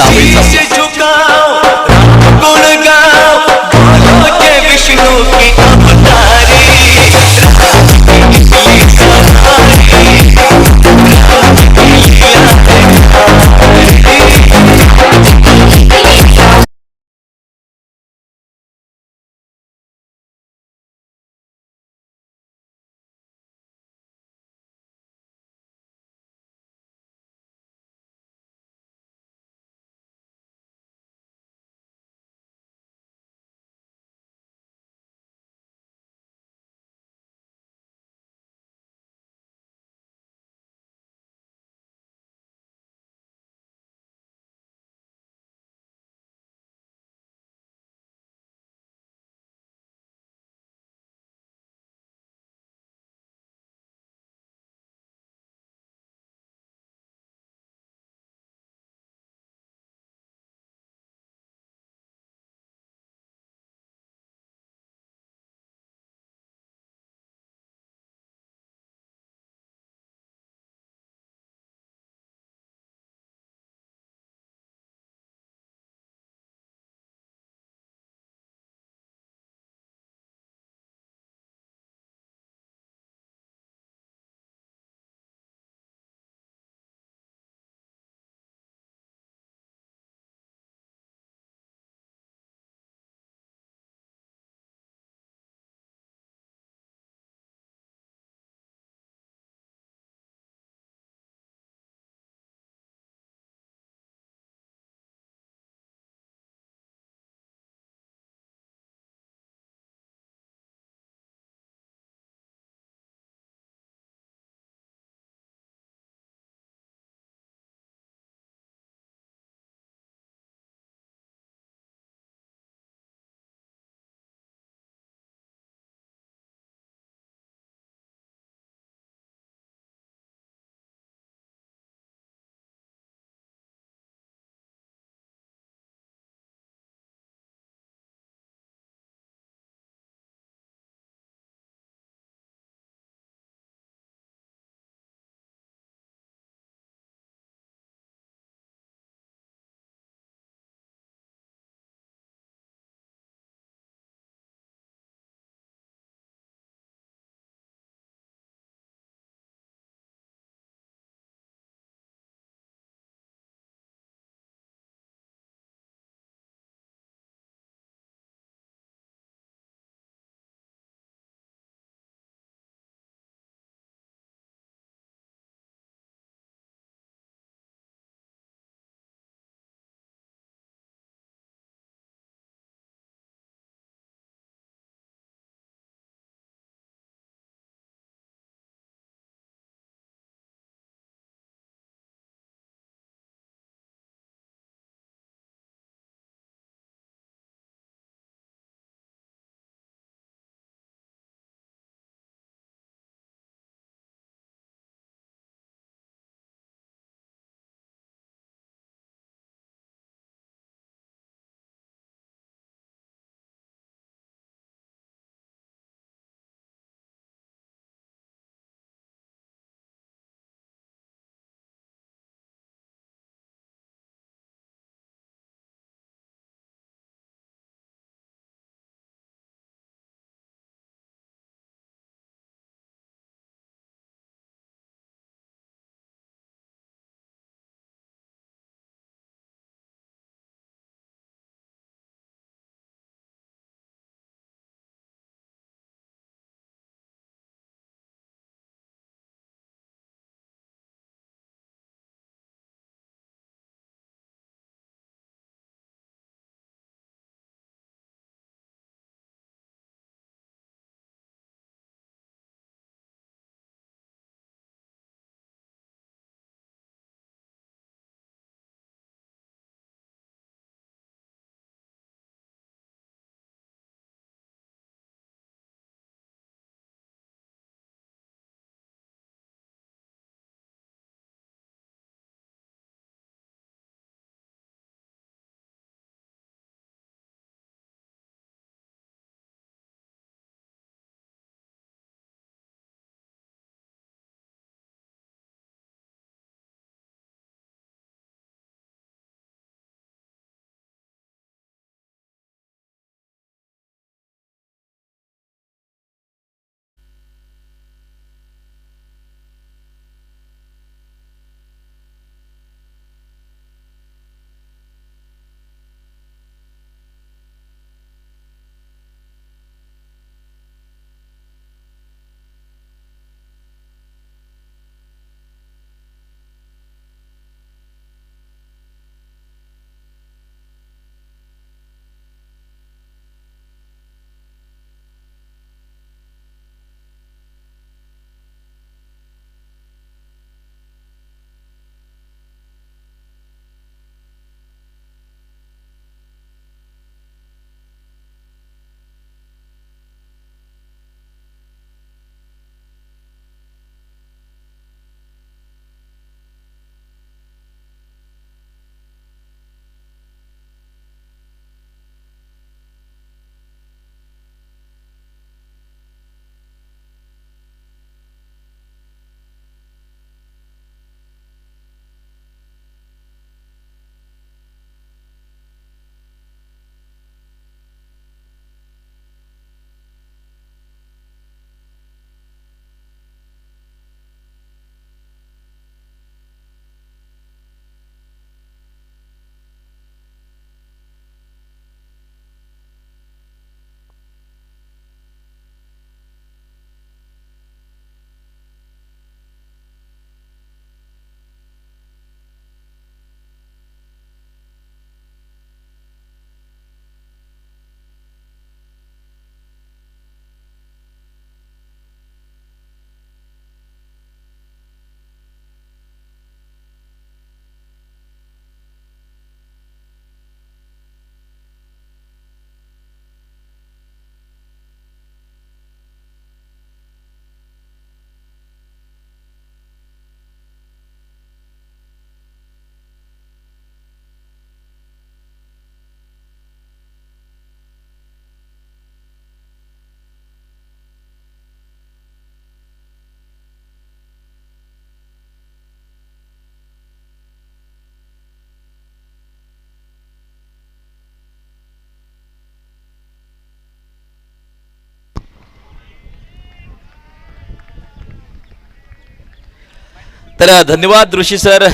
तर धन्यवाद ऋषी सर.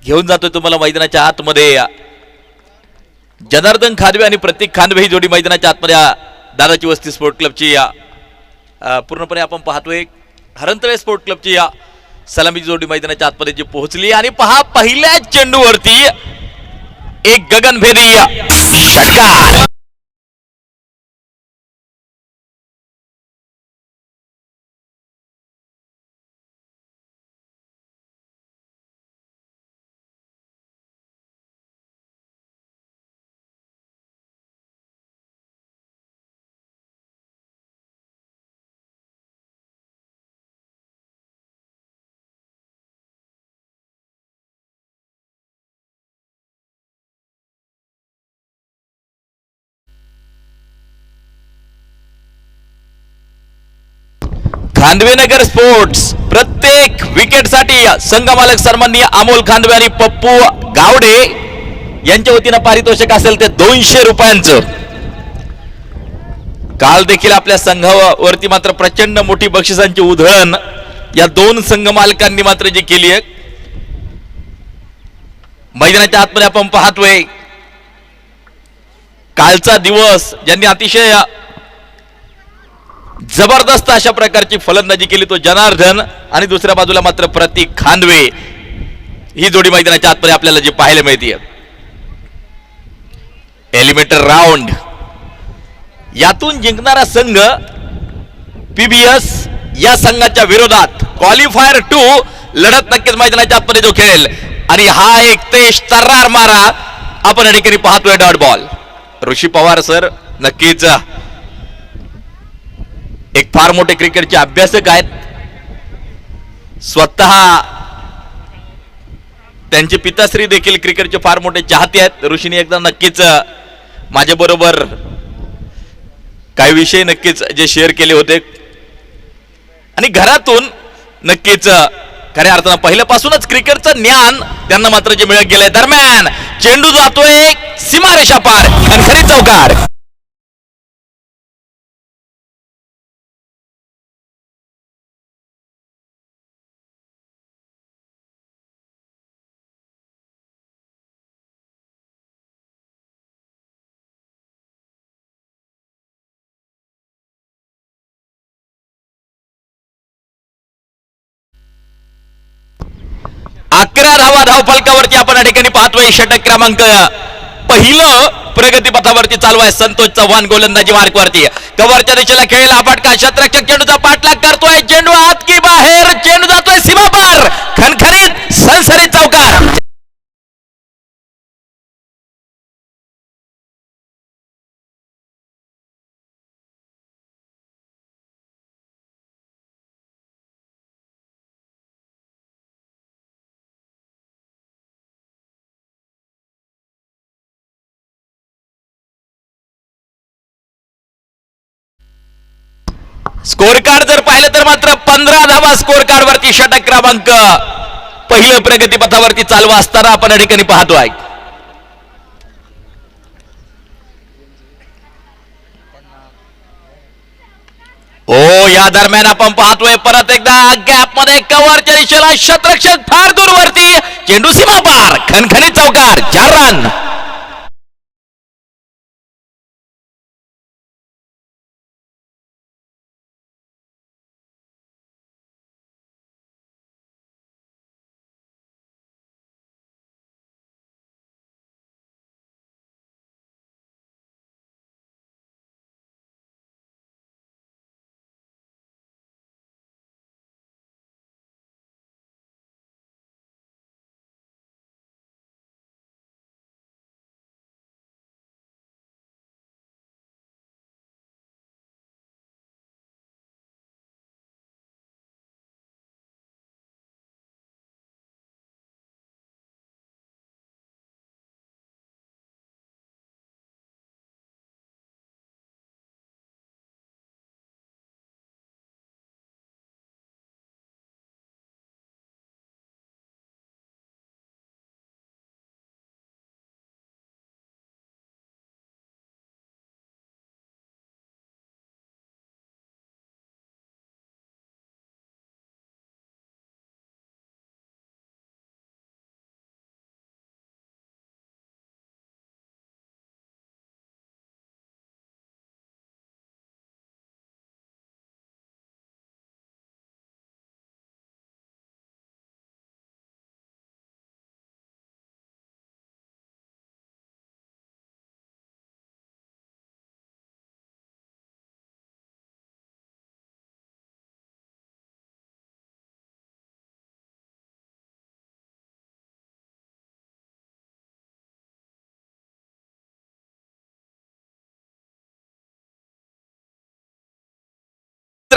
घेऊन जातोय तुम्हाला मैदानाच्या आतमध्ये. जनार्दन खानवे आणि प्रतीक खानवे ही जोडी मैदानाच्या आतमध्ये दादाची वस्ती स्पोर्ट क्लबची पूर्णपणे आपण पाहतोय. हरंतळे स्पोर्ट क्लबची सलामीची जोडी मैदानाच्या आतमध्ये जी पोहोचली आणि पहा पहिल्या चेंडूवरती एक गगनभेदी षटकार. खांदवेनगर स्पोर्ट्स प्रत्येक विकेटसाठी संघमालक सन्माननीय अमोल खांदवे आणि पप्पू गावडे यांच्या वतीनं पारितोषिक असेल ते 200 रुपयांचं. काल देखील आपल्या संघावरती मात्र प्रचंड मोठी बक्षिसांची उधळण या दोन संघ मालकांनी मात्र जी केली आहे. मैदानाच्या आतमध्ये आपण पाहतोय कालचा दिवस ज्यांनी अतिशय जबरदस्त अशा प्रकारची फलंदाजी केली तो जनार्दन आणि दुसऱ्या बाजूला मात्र प्रतीक खानवे ही जोडी मैदानाच्या आतमध्ये आपल्याला जी पाहायला मिळते. एलिमिनेटर राऊंड यातून जिंकणारा संघ पीबीएस या संघाच्या विरोधात क्वालिफायर 2 लढत नक्कीच मैदानाच्या आतमध्ये जो खेळेल. आणि हा एक तेज तर्रार मारा आपण या ठिकाणी पाहतोय. Dot ball. Rishi Pawar sir नक्कीच एक फार मोठे क्रिकेटचे अभ्यासक आहेत. स्वतः त्यांचे पिताश्री देखील क्रिकेटचे फार मोठे चाहते आहेत. ऋषीने एकदा नक्कीच माझ्या बरोबर काही विषय नक्कीच जे शेअर केले होते आणि घरातून नक्कीच खऱ्या अर्थानं पहिल्यापासूनच क्रिकेटचं ज्ञान त्यांना मात्र जे मिळत गेलंय. दरम्यान चेंडू जातोय सीमारेषा पार. खणखणीत चौकार. अकरा धावा धावफलकावरती आपण या ठिकाणी पाहतोय. षटक क्रमांक पहिलं प्रगतीपथावरती चालू आहे. संतोष चव्हाण गोलंदाजी मार्कवरती. कव्हरच्या दिशेला खेळला फटका. क्षेत्ररक्षक चेंडूचा पाठलाग करतोय. चेंडू आत की बाहेर. चेंडू जातोय सीमा पार. खणखणीत सनसरीत चौकार. स्कोर कार्ड जर पाहिलं तर मात्र 15 धावा स्कोर कार्ड वरती षटक क्रमांक पहिलं प्रगतीपथावरती चालू असताना आपण या ठिकाणी पाहतोय. ओ या दरम्यान आपण पाहतोय परत एकदा गॅप मध्ये कव्हरच्या दिशेला क्षेत्ररक्षक फार दूर वरती. चेंडू सीमा पार. खणखणीत चौकार. 4 रन.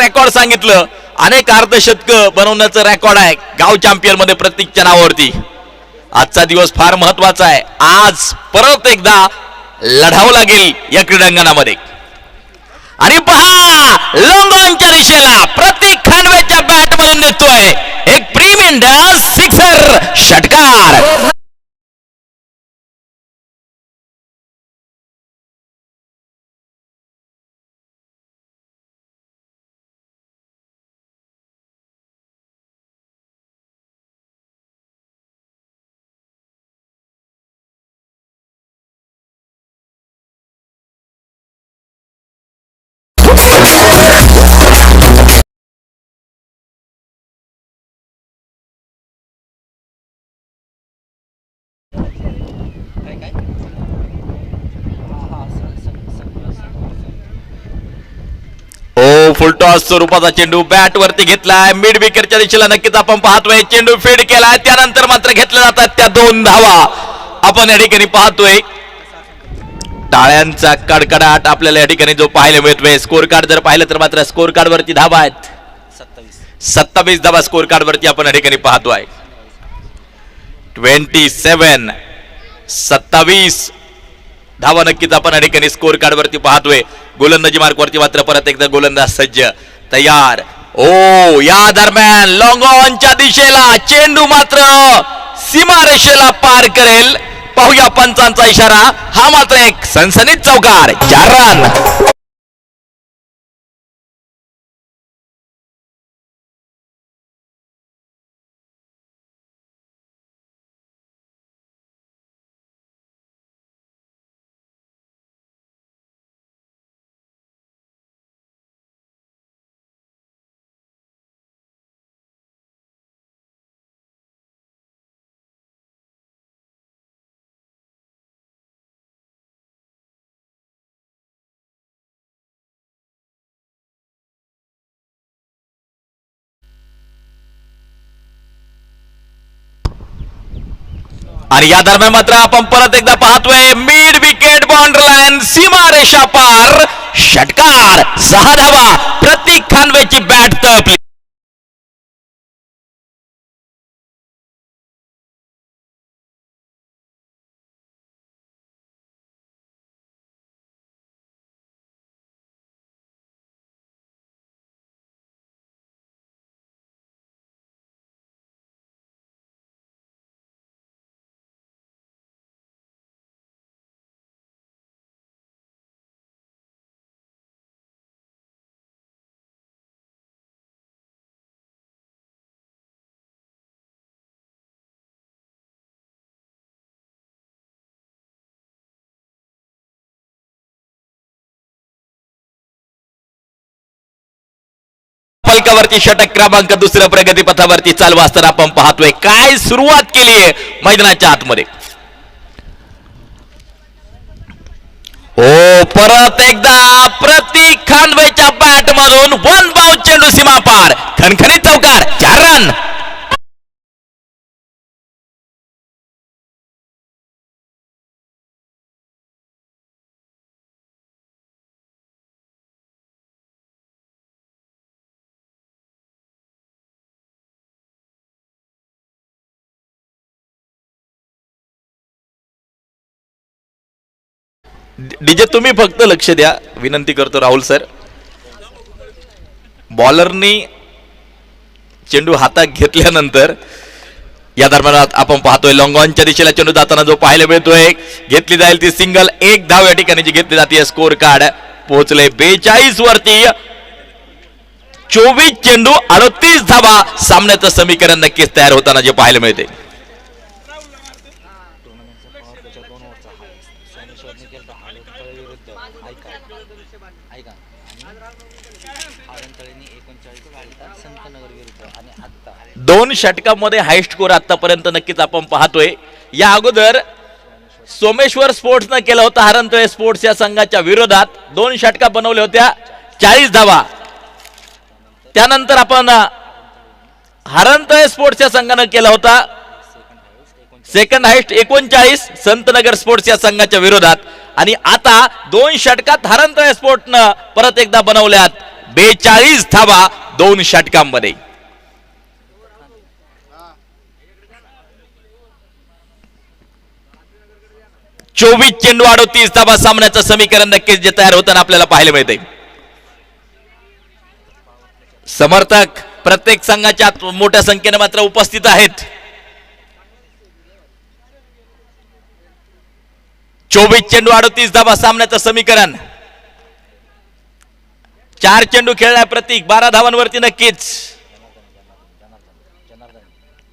रेकॉर्ड सांगितलं, अनेक अर्धशतक बनवण्याचं रेकॉर्ड आहे गाव चॅम्पियन मध्ये प्रत्येकच्या नावावरती. आजचा दिवस फार महत्वाचा आहे. आज परत एकदा लढावं लागेल या क्रीडांगणामध्ये. आणि पहा लॉंगॉनच्या दिशेला प्रतीक खांडवेच्या बॅट मधून देतोय एक प्रीमियंट सिक्सर षटकार. फुलटॉस स्वरूपाचा चेंडू बॅट वरती घेतलाय मिड विकेटच्या दिशेला. नक्कीच आपण पाहतोय चेंडू फीड केलाय, त्यानंतर मात्र घेतल्या जातात त्या 2 धावा आपण या ठिकाणी पाहतोय. टाळ्यांचा कडकडाट आपल्याला या ठिकाणी जो पाहायला मिळतोय. स्कोर कार्ड जर पाहिलं तर मात्र स्कोर कार्ड वरती धावा आहेत 27 धावा स्कोर कार्ड वरती आपण या ठिकाणी पाहतोय. 27 धावा नक्कीच आपण या ठिकाणी स्कोर कार्ड वरती पाहतोय. गोलंदाजी मार्क वरती मात्र परत एकदा गोलंदाज सज्ज तयार. ओ या दरम्यान लॉंग ऑनच्या दिशेला चेंडू मात्र सीमारेषेला पार करेल. पाहूया पंचांचा इशारा. हा मात्र एक सनसनीत चौकार. 4 रन. आणि या दरम्यान मात्र आपण परत एकदा पाहतोय मिड विकेट बाउंड्री लाईन सीमारेषा पार षटकार. 6 धावा प्रतीक खांडवेची बॅट तळपली. फलकावरती षटक क्रमांक 2 प्रगतीपथावरती चालू असताना आपण पाहतोय काय सुरुवात केली आहे मैदानाच्या आतमध्ये. हो परत एकदा प्रतीक खांडवेच्या बॅट मधून 1 बाउंस चेंडू सीमा पार. खणखणीत चौकार. 4 रन. डीजे तुम्ही फक्त लक्ष द्या विनंती करतो राहुल सर. बॉलरनी चेंडू हातात घेतल्यानंतर या दरम्यान आपण पाहतोय लॉंग ऑनच्या दिशेला चेंडू जाताना जो पाहायला मिळतोय. घेतली जाईल ती सिंगल. 1 धाव या ठिकाणी जी घेतली जाते. स्कोर कार्ड पोहोचले 42 वरती. 24 चेंडू 38 धावा. सामन्याचं समीकरण नक्कीच तयार होताना जे पाहायला मिळते. दोन षटकामध्ये हाय स्कोर आतापर्यंत नक्कीच आपण पाहतोय. या अगोदर सोमेश्वर स्पोर्ट्सनं केला होता हरणतळे स्पोर्ट्स या संघाच्या विरोधात. 2 षटका बनवल्या होत्या 40 धावा. त्यानंतर आपण हरणतळे स्पोर्ट्स या संघानं केला होता सेकंड हायस्ट 39 संतनगर स्पोर्ट्स या संघाच्या विरोधात. आणि आता 2 षटकात हरणतळे स्पोर्ट्सनं परत एकदा बनवल्यात 42 धावा 2 षटकांमध्ये. चोवीस चेंडू 38 धावा सामन्याचं समीकरण नक्कीच जे तयार होताना आपल्याला पाहायला मिळते. समर्थक प्रत्येक संघाच्या मोठ्या संख्येने मात्र उपस्थित आहेत. 24 चेंडू 38 धावा सामन्याचं समीकरण. 4 चेंडू खेळलाय प्रतीक, 12 धावांवरती नक्कीच.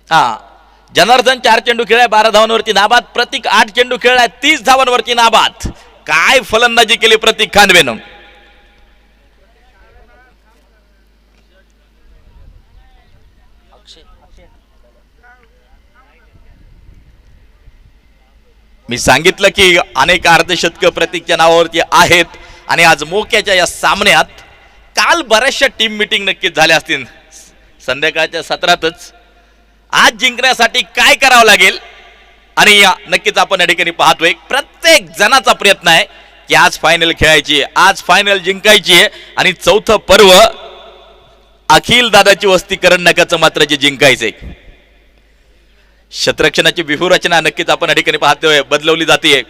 हा, जनार्दन 4 चेंडू खेळलाय 12 धावांवरती नाबाद. प्रतीक 8 चेंडू खेळलाय 30 धावांवरती नाबाद. काय फलंदाजी केली प्रतीक खानवेनं. मी सांगितलं की अनेक अर्धशतक प्रतीकच्या नावावरती आहेत आणि आज मोक्याच्या या सामन्यात काल बऱ्याचशा टीम मीटिंग नक्कीच झाल्या असतील संध्याकाळच्या सत्रातच. आज जिंकण्यासाठी काय करावं लागेल आणि नक्कीच आपण या ठिकाणी पाहतोय प्रत्येक जणाचा प्रयत्न आहे की आज फायनल खेळायची आहे, आज फायनल जिंकायची आहे आणि चौथं पर्व अखिल दादाची वस्ती करण नकाचं मात्र जे जिंकायचंय. क्षेत्ररक्षणाची व्यूहरचना नक्कीच आपण या ठिकाणी पाहतोय बदलवली जाते.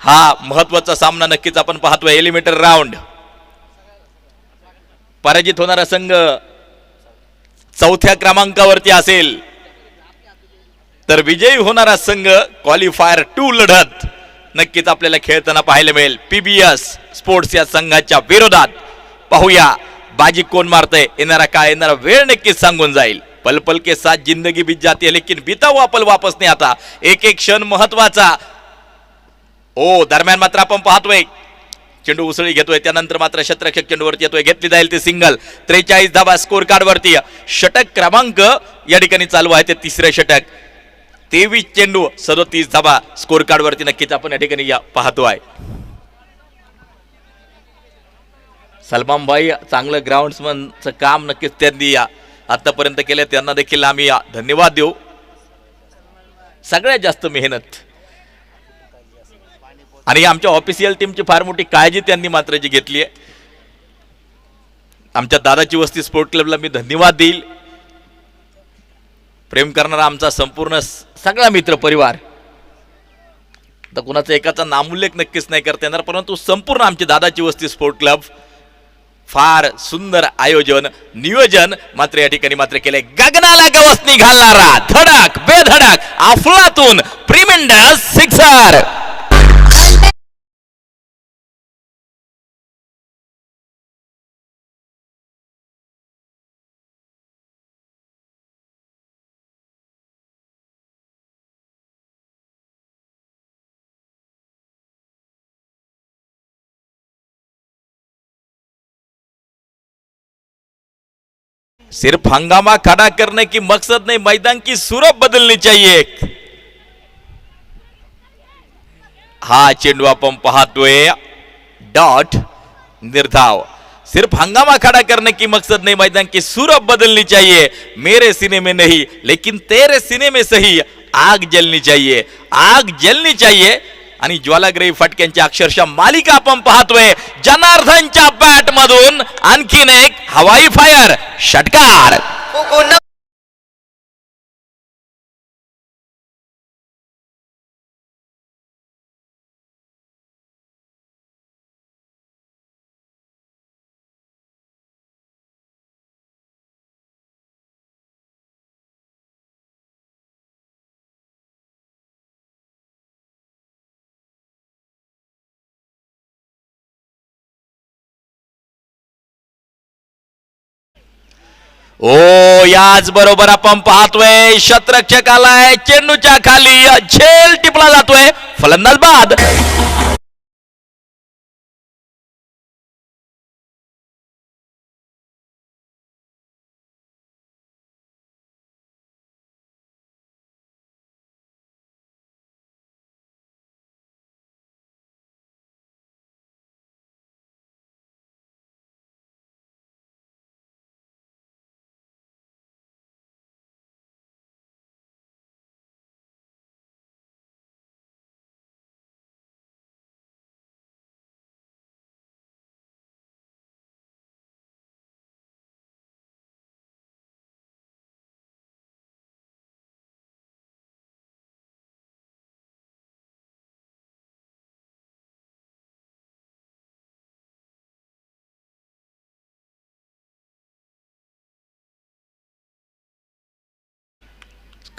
हा महत्वाचा सामना नक्कीच आपण पाहतोय. Eliminator round. पराजित होणारा संघ चौथ्या क्रमांकावरती असेल तर विजयी होणारा संघ क्वालिफायर 2 लढत नक्कीच आपल्याला खेळताना पाहायला मिळेल पीबीएस स्पोर्ट्स या संघाच्या विरोधात. पाहूया बाजी कोण मारतंय. येणारा काय, येणारा वेळ नक्कीच सांगून जाईल. पल पल के साथ जिंदगी बीत जाती है लेकिन बीता हुआ पल वापस नहीं आता. एक एक क्षण महत्वाचा. ओ दरम्यान मात्र आपण पाहतोय चेंडू उसळी घेतोय, त्यानंतर मात्र क्षेत्ररक्षक चेंडूवरती येतोय, घेतली जाईल ते सिंगल. 43 धावा स्कोर कार्ड वरती. षटक क्रमांक या ठिकाणी चालू आहे ते तिसरे षटक. 23 चेंडू 37 धावा स्कोर कार्ड वरती नक्कीच आपण या ठिकाणी पाहतोय. सलमान भाई चांगलं ग्राउंड्समनचं काम नक्कीच त्यांनी आतापर्यंत केले, त्यांना देखील आम्ही धन्यवाद देऊ. सगळ्यात जास्त मेहनत आणि आमच्या ऑफिशियल टीमची फार मोठी काळजी त्यांनी मात्र जी घेतली आहे. आमच्या दादाची वस्ती स्पोर्ट क्लबला मी धन्यवाद देईल. प्रेम करणारा आमचा संपूर्ण सगळा मित्र परिवार, तर कुणाचा एकाचा नामोल्लेख नक्कीच नाही करता येणार, परंतु संपूर्ण आमची दादाची वस्ती स्पोर्ट क्लब फार सुंदर आयोजन नियोजन मात्र या ठिकाणी मात्र केलंय. गगनाला गवसणी घालणारा धडक बेधडक अफलातून प्रिमिंडस सिक्सर. सिर्फ हंगामा खड़ा करने की मकसद नहीं, मैदान की सूरत बदलनी चाहिए. हा चेंडू आपण पाहतोय डॉट निर्धाव. सिर्फ हंगामा खड़ा करने की मकसद नहीं, मैदान की सूरत बदलनी चाहिए. मेरे सीने में नहीं लेकिन तेरे सीने में सही आग जलनी चाहिए, आग जलनी चाहिए. आणि ज्वालाग्रही फटक्यांची अक्षरशः मालिका आपण पाहतोय. जनार्दनच्या बॅट मधून आणखीन एक हवाई फायर षटकार. ओ याच बरोबर आपण पाहतोय क्षेत्ररक्षक आलाय, चेंडूच्या खाली झेल टिपला जातोय, फलंदाज बाद.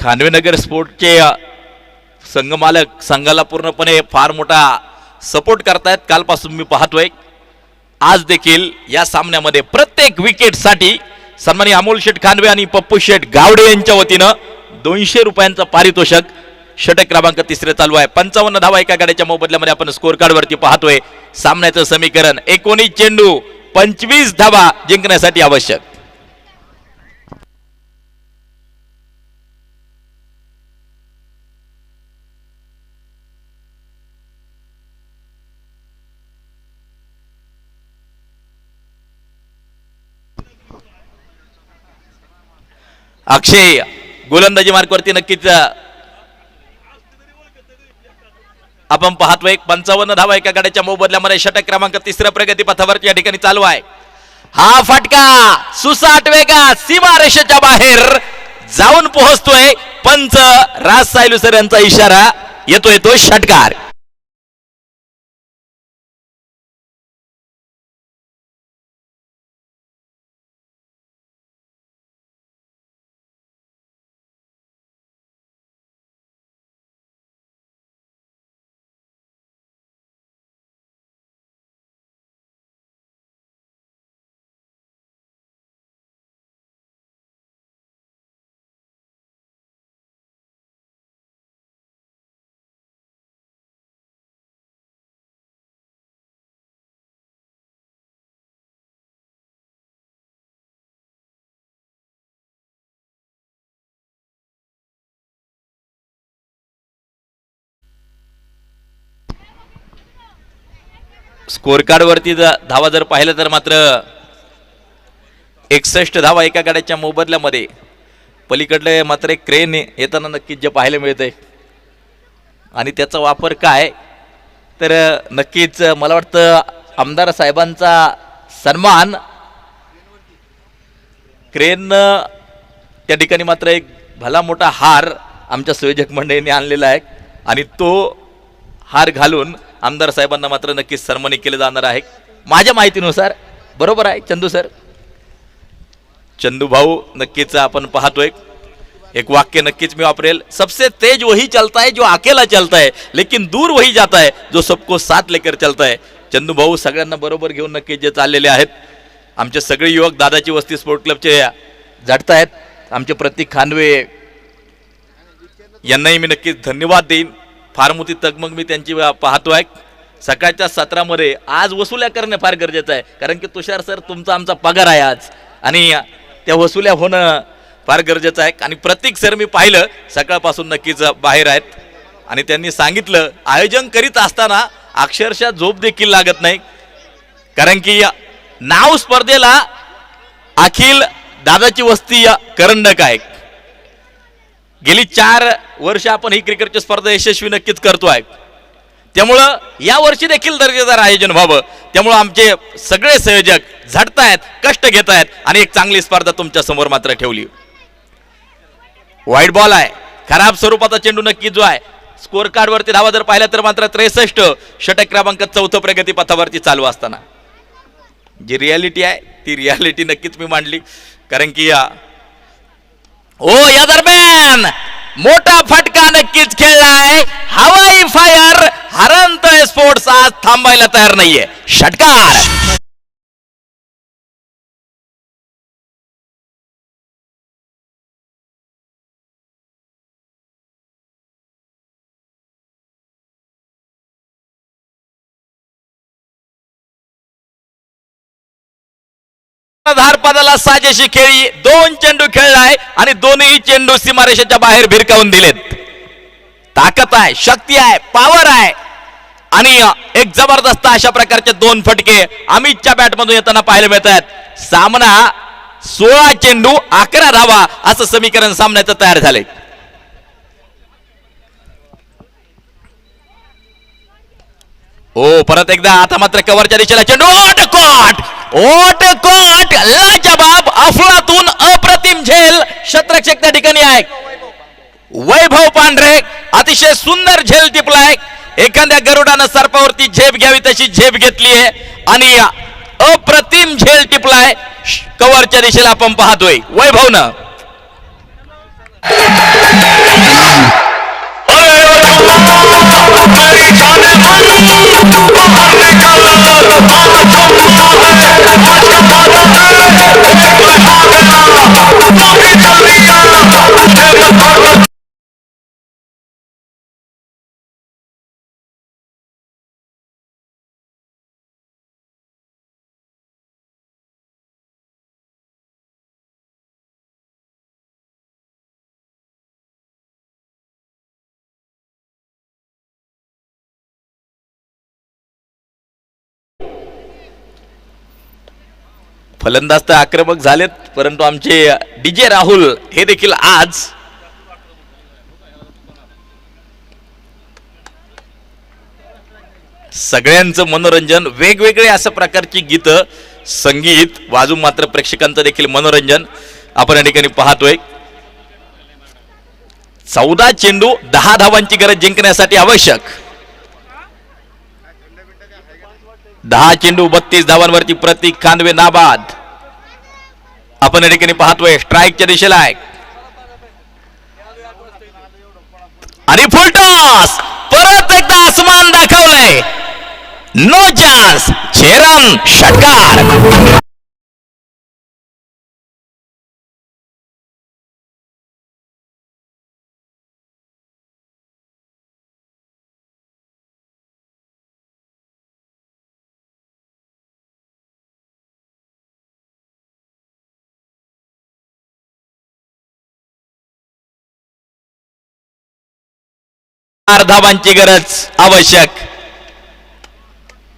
खानवेनगर स्पोर्टचे संघमालक संघाला पूर्णपणे फार मोठा सपोर्ट करतायत. कालपासून मी पाहतोय आज देखील या सामन्यामध्ये प्रत्येक विकेटसाठी सन्माननीय अमोल शेठ खानवे आणि पप्पू शेठ गावडे यांच्या वतीनं 200 रुपयांचं पारितोषिक. षटक क्रमांक 3 चालू आहे. 55 धावा एका गाड्याच्या मोबदल्यामध्ये आपण स्कोर कार्ड वरती पाहतोय. सामन्याचं समीकरण 19 चेंडू 25 धावा जिंकण्यासाठी आवश्यक. अक्षय गोलंदाजी मार्कवरती नक्कीच आपण पाहतोय. 55 धावा एका गाड्याच्या मोबदल्यामध्ये षटक क्रमांक 3 प्रगती पथावरती या ठिकाणी चालू आहे. हा फटका सुसाट वेगात सीमारेषेच्या बाहेर जाऊन पोहोचतोय. पंच राज सायलुसर यांचा इशारा येतोय तो षटकार. स्कोर कार्ड वरती धावा जर पाहिलं तर मात्र 61 धावा एका गाड्याच्या मोबदल्यामध्ये. पलीकडले मात्र एक क्रेन येताना नक्कीच जे पाहायला मिळतंय आणि त्याचा वापर काय तर नक्कीच मला वाटतं आमदार साहेबांचा सन्मान क्रेन त्या ठिकाणी मात्र एक भला मोठा हार आमच्या संयोजक मंडळींनी आणलेला आहे आणि तो हार घालून आमदार साहेबांना मात्र नक्कीच सन्मानित केले जाणार आहे माझ्या माहितीनुसार. बरोबर आहे चंदू सर? चंदू भाऊ नक्कीच आपण पाहतोय एक वाक्य नक्कीच मी वापरेल. सबसे तेज वही चलता है जो अकेला चलता है लेकिन दूर वही जाता है जो सबको साथ लेकर चलता है. चंदू भाऊ सगळ्यांना बरोबर घेऊन नक्कीच जे चाललेले आहेत. आमचे सगळे युवक दादाची वस्ती स्पोर्ट क्लबचे झटत आहेत. आमचे प्रतीक खानवे यांनाही मी नक्कीच धन्यवाद देईन. फार मोठी तगमग मी त्यांची पाहतोय. सकाळच्या सत्रामध्ये आज वसुल्या करणे फार गरजेचं आहे कारण की तुषार सर तुमचा आमचा पगार आहे आज आणि त्या वसुल्या होणं फार गरजेचं आहे. आणि प्रतीक सर मी पाहिलं सकाळपासून नक्कीच बाहेर आहेत आणि त्यांनी सांगितलं आयोजन करीत असताना अक्षरशः झोप देखील लागत नाही कारण की नाव स्पर्धेला अखिल दादाची वस्ती करंडक आहे. गेली 4 वर्ष आपण ही क्रिकेटची स्पर्धा यशस्वी नक्कीच करतोय. त्यामुळं या वर्षी देखील दर्जेदार आयोजन व्हावं त्यामुळं आमचे सगळे संयोजक झटतायत कष्ट घेत आहेत आणि एक चांगली स्पर्धा तुमच्या समोर मात्र ठेवली. वाईट बॉल आहे. खराब स्वरूपाचा चेंडू नक्की जो आहे. स्कोर कार्ड वरती धावा जर पाहिला तर मात्र 63. षटक क्रमांक 4 प्रगती पथावरती चालू असताना जी रियालिटी आहे ती रियालिटी नक्कीच मी मांडली कारण की या दरम्यान मोठा फटका नक्कीच खेळलाय. हवाई फायर हरंत स्पोर्ट्स आज थांबायला तयार नाहीये. षटकार धारपदाला साजेशी खेळी 2 चेंडू खेळलाय आणि दोन्ही चेंडू सीमारेषेच्या बाहेर भिरकावून दिलेत. ताकद आहे, शक्ती आहे, पॉवर आहे आणि एक जबरदस्त अशा प्रकारचे 2 फटके अमितच्या बॅट मधून येताना पाहायला मिळत आहेत. सामना 16 चेंडू 11 धावा असं समीकरण सामन्याचं तयार झाले. परत एकदा आता मात्र कव्हरच्या दिशेला चेंडू ओट लाजवाब अफलातून अप्रतिम झेल शतरक्षक त्या ठिकाणी आहे. वैभव पांढरे अतिशय सुंदर झेल टिपलाय. एखाद्या गरुडानं सर्पावरती झेप घ्यावी तशी झेप घेतली आहे आणि अप्रतिम झेल टिपलाय. कव्हरच्या दिशेला आपण पाहतोय वैभवनं फलंदाज तर आक्रमक झालेत, परंतु आमचे डीजे राहुल हे देखील आज सगळ्यांचं मनोरंजन, वेगवेगळे अशा प्रकारची गीतं संगीत वाजून मात्र प्रेक्षकांचं देखील मनोरंजन आपण या ठिकाणी पाहतोय. 14 चेंडू 10 धावांची गरज जिंकण्यासाठी आवश्यक. 10 चेंडू 32 धावांवरती प्रतीक कांदवे नाबाद. आपण या ठिकाणी पाहतोय स्ट्राईकच्या दिशेला आहे आणि फुल टॉस. परत एकदा आसमान दाखवलंय. No chance. 6 रन षटकार. धावांची गरज आवश्यक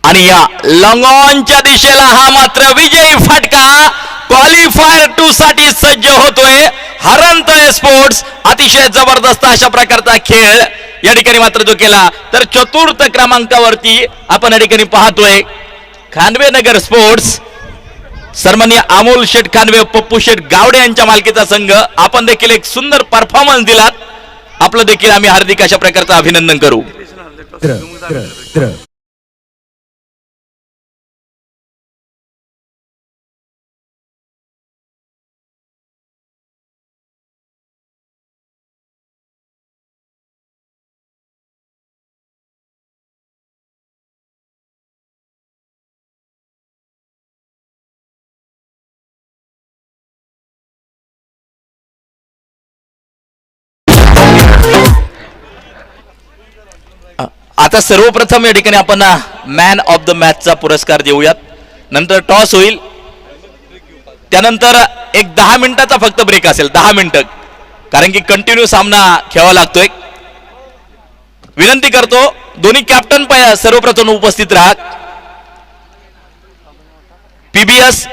आणि या लॉंगॉनच्या दिशेला हा मात्र विजयी फटका क्वालिफायर 2 साठी सज्ज होतोय. हरंतोय स्पोर्ट्स. अतिशय जबरदस्त अशा प्रकारचा खेळ या ठिकाणी मात्र जो केला तर चतुर्थ क्रमांकावरती आपण या ठिकाणी पाहतोय खानवे नगर स्पोर्ट्स. सन्माननीय अमोल शेठ खानवे, पप्पू शेठ गावडे यांच्या मालकीचा संघ. आपण देखील एक सुंदर परफॉर्मन्स दिलात. आपलं देखील आम्ही हार्दिक अशा प्रकारचं अभिनंदन करू. आता सर्वप्रथम या ठिकाणी आपण मॅन ऑफ द मॅचचा पुरस्कार देऊयात. नंतर टॉस होईल, त्यानंतर एक 10 मिनिटाचा फक्त ब्रेक असेल. 10 मिनिटं, कारण की कंटिन्यू सामना खेळावा लागतोय. विनंती करतो दोन्ही कॅप्टन सर्वप्रथम उपस्थित राहा. पीबीएस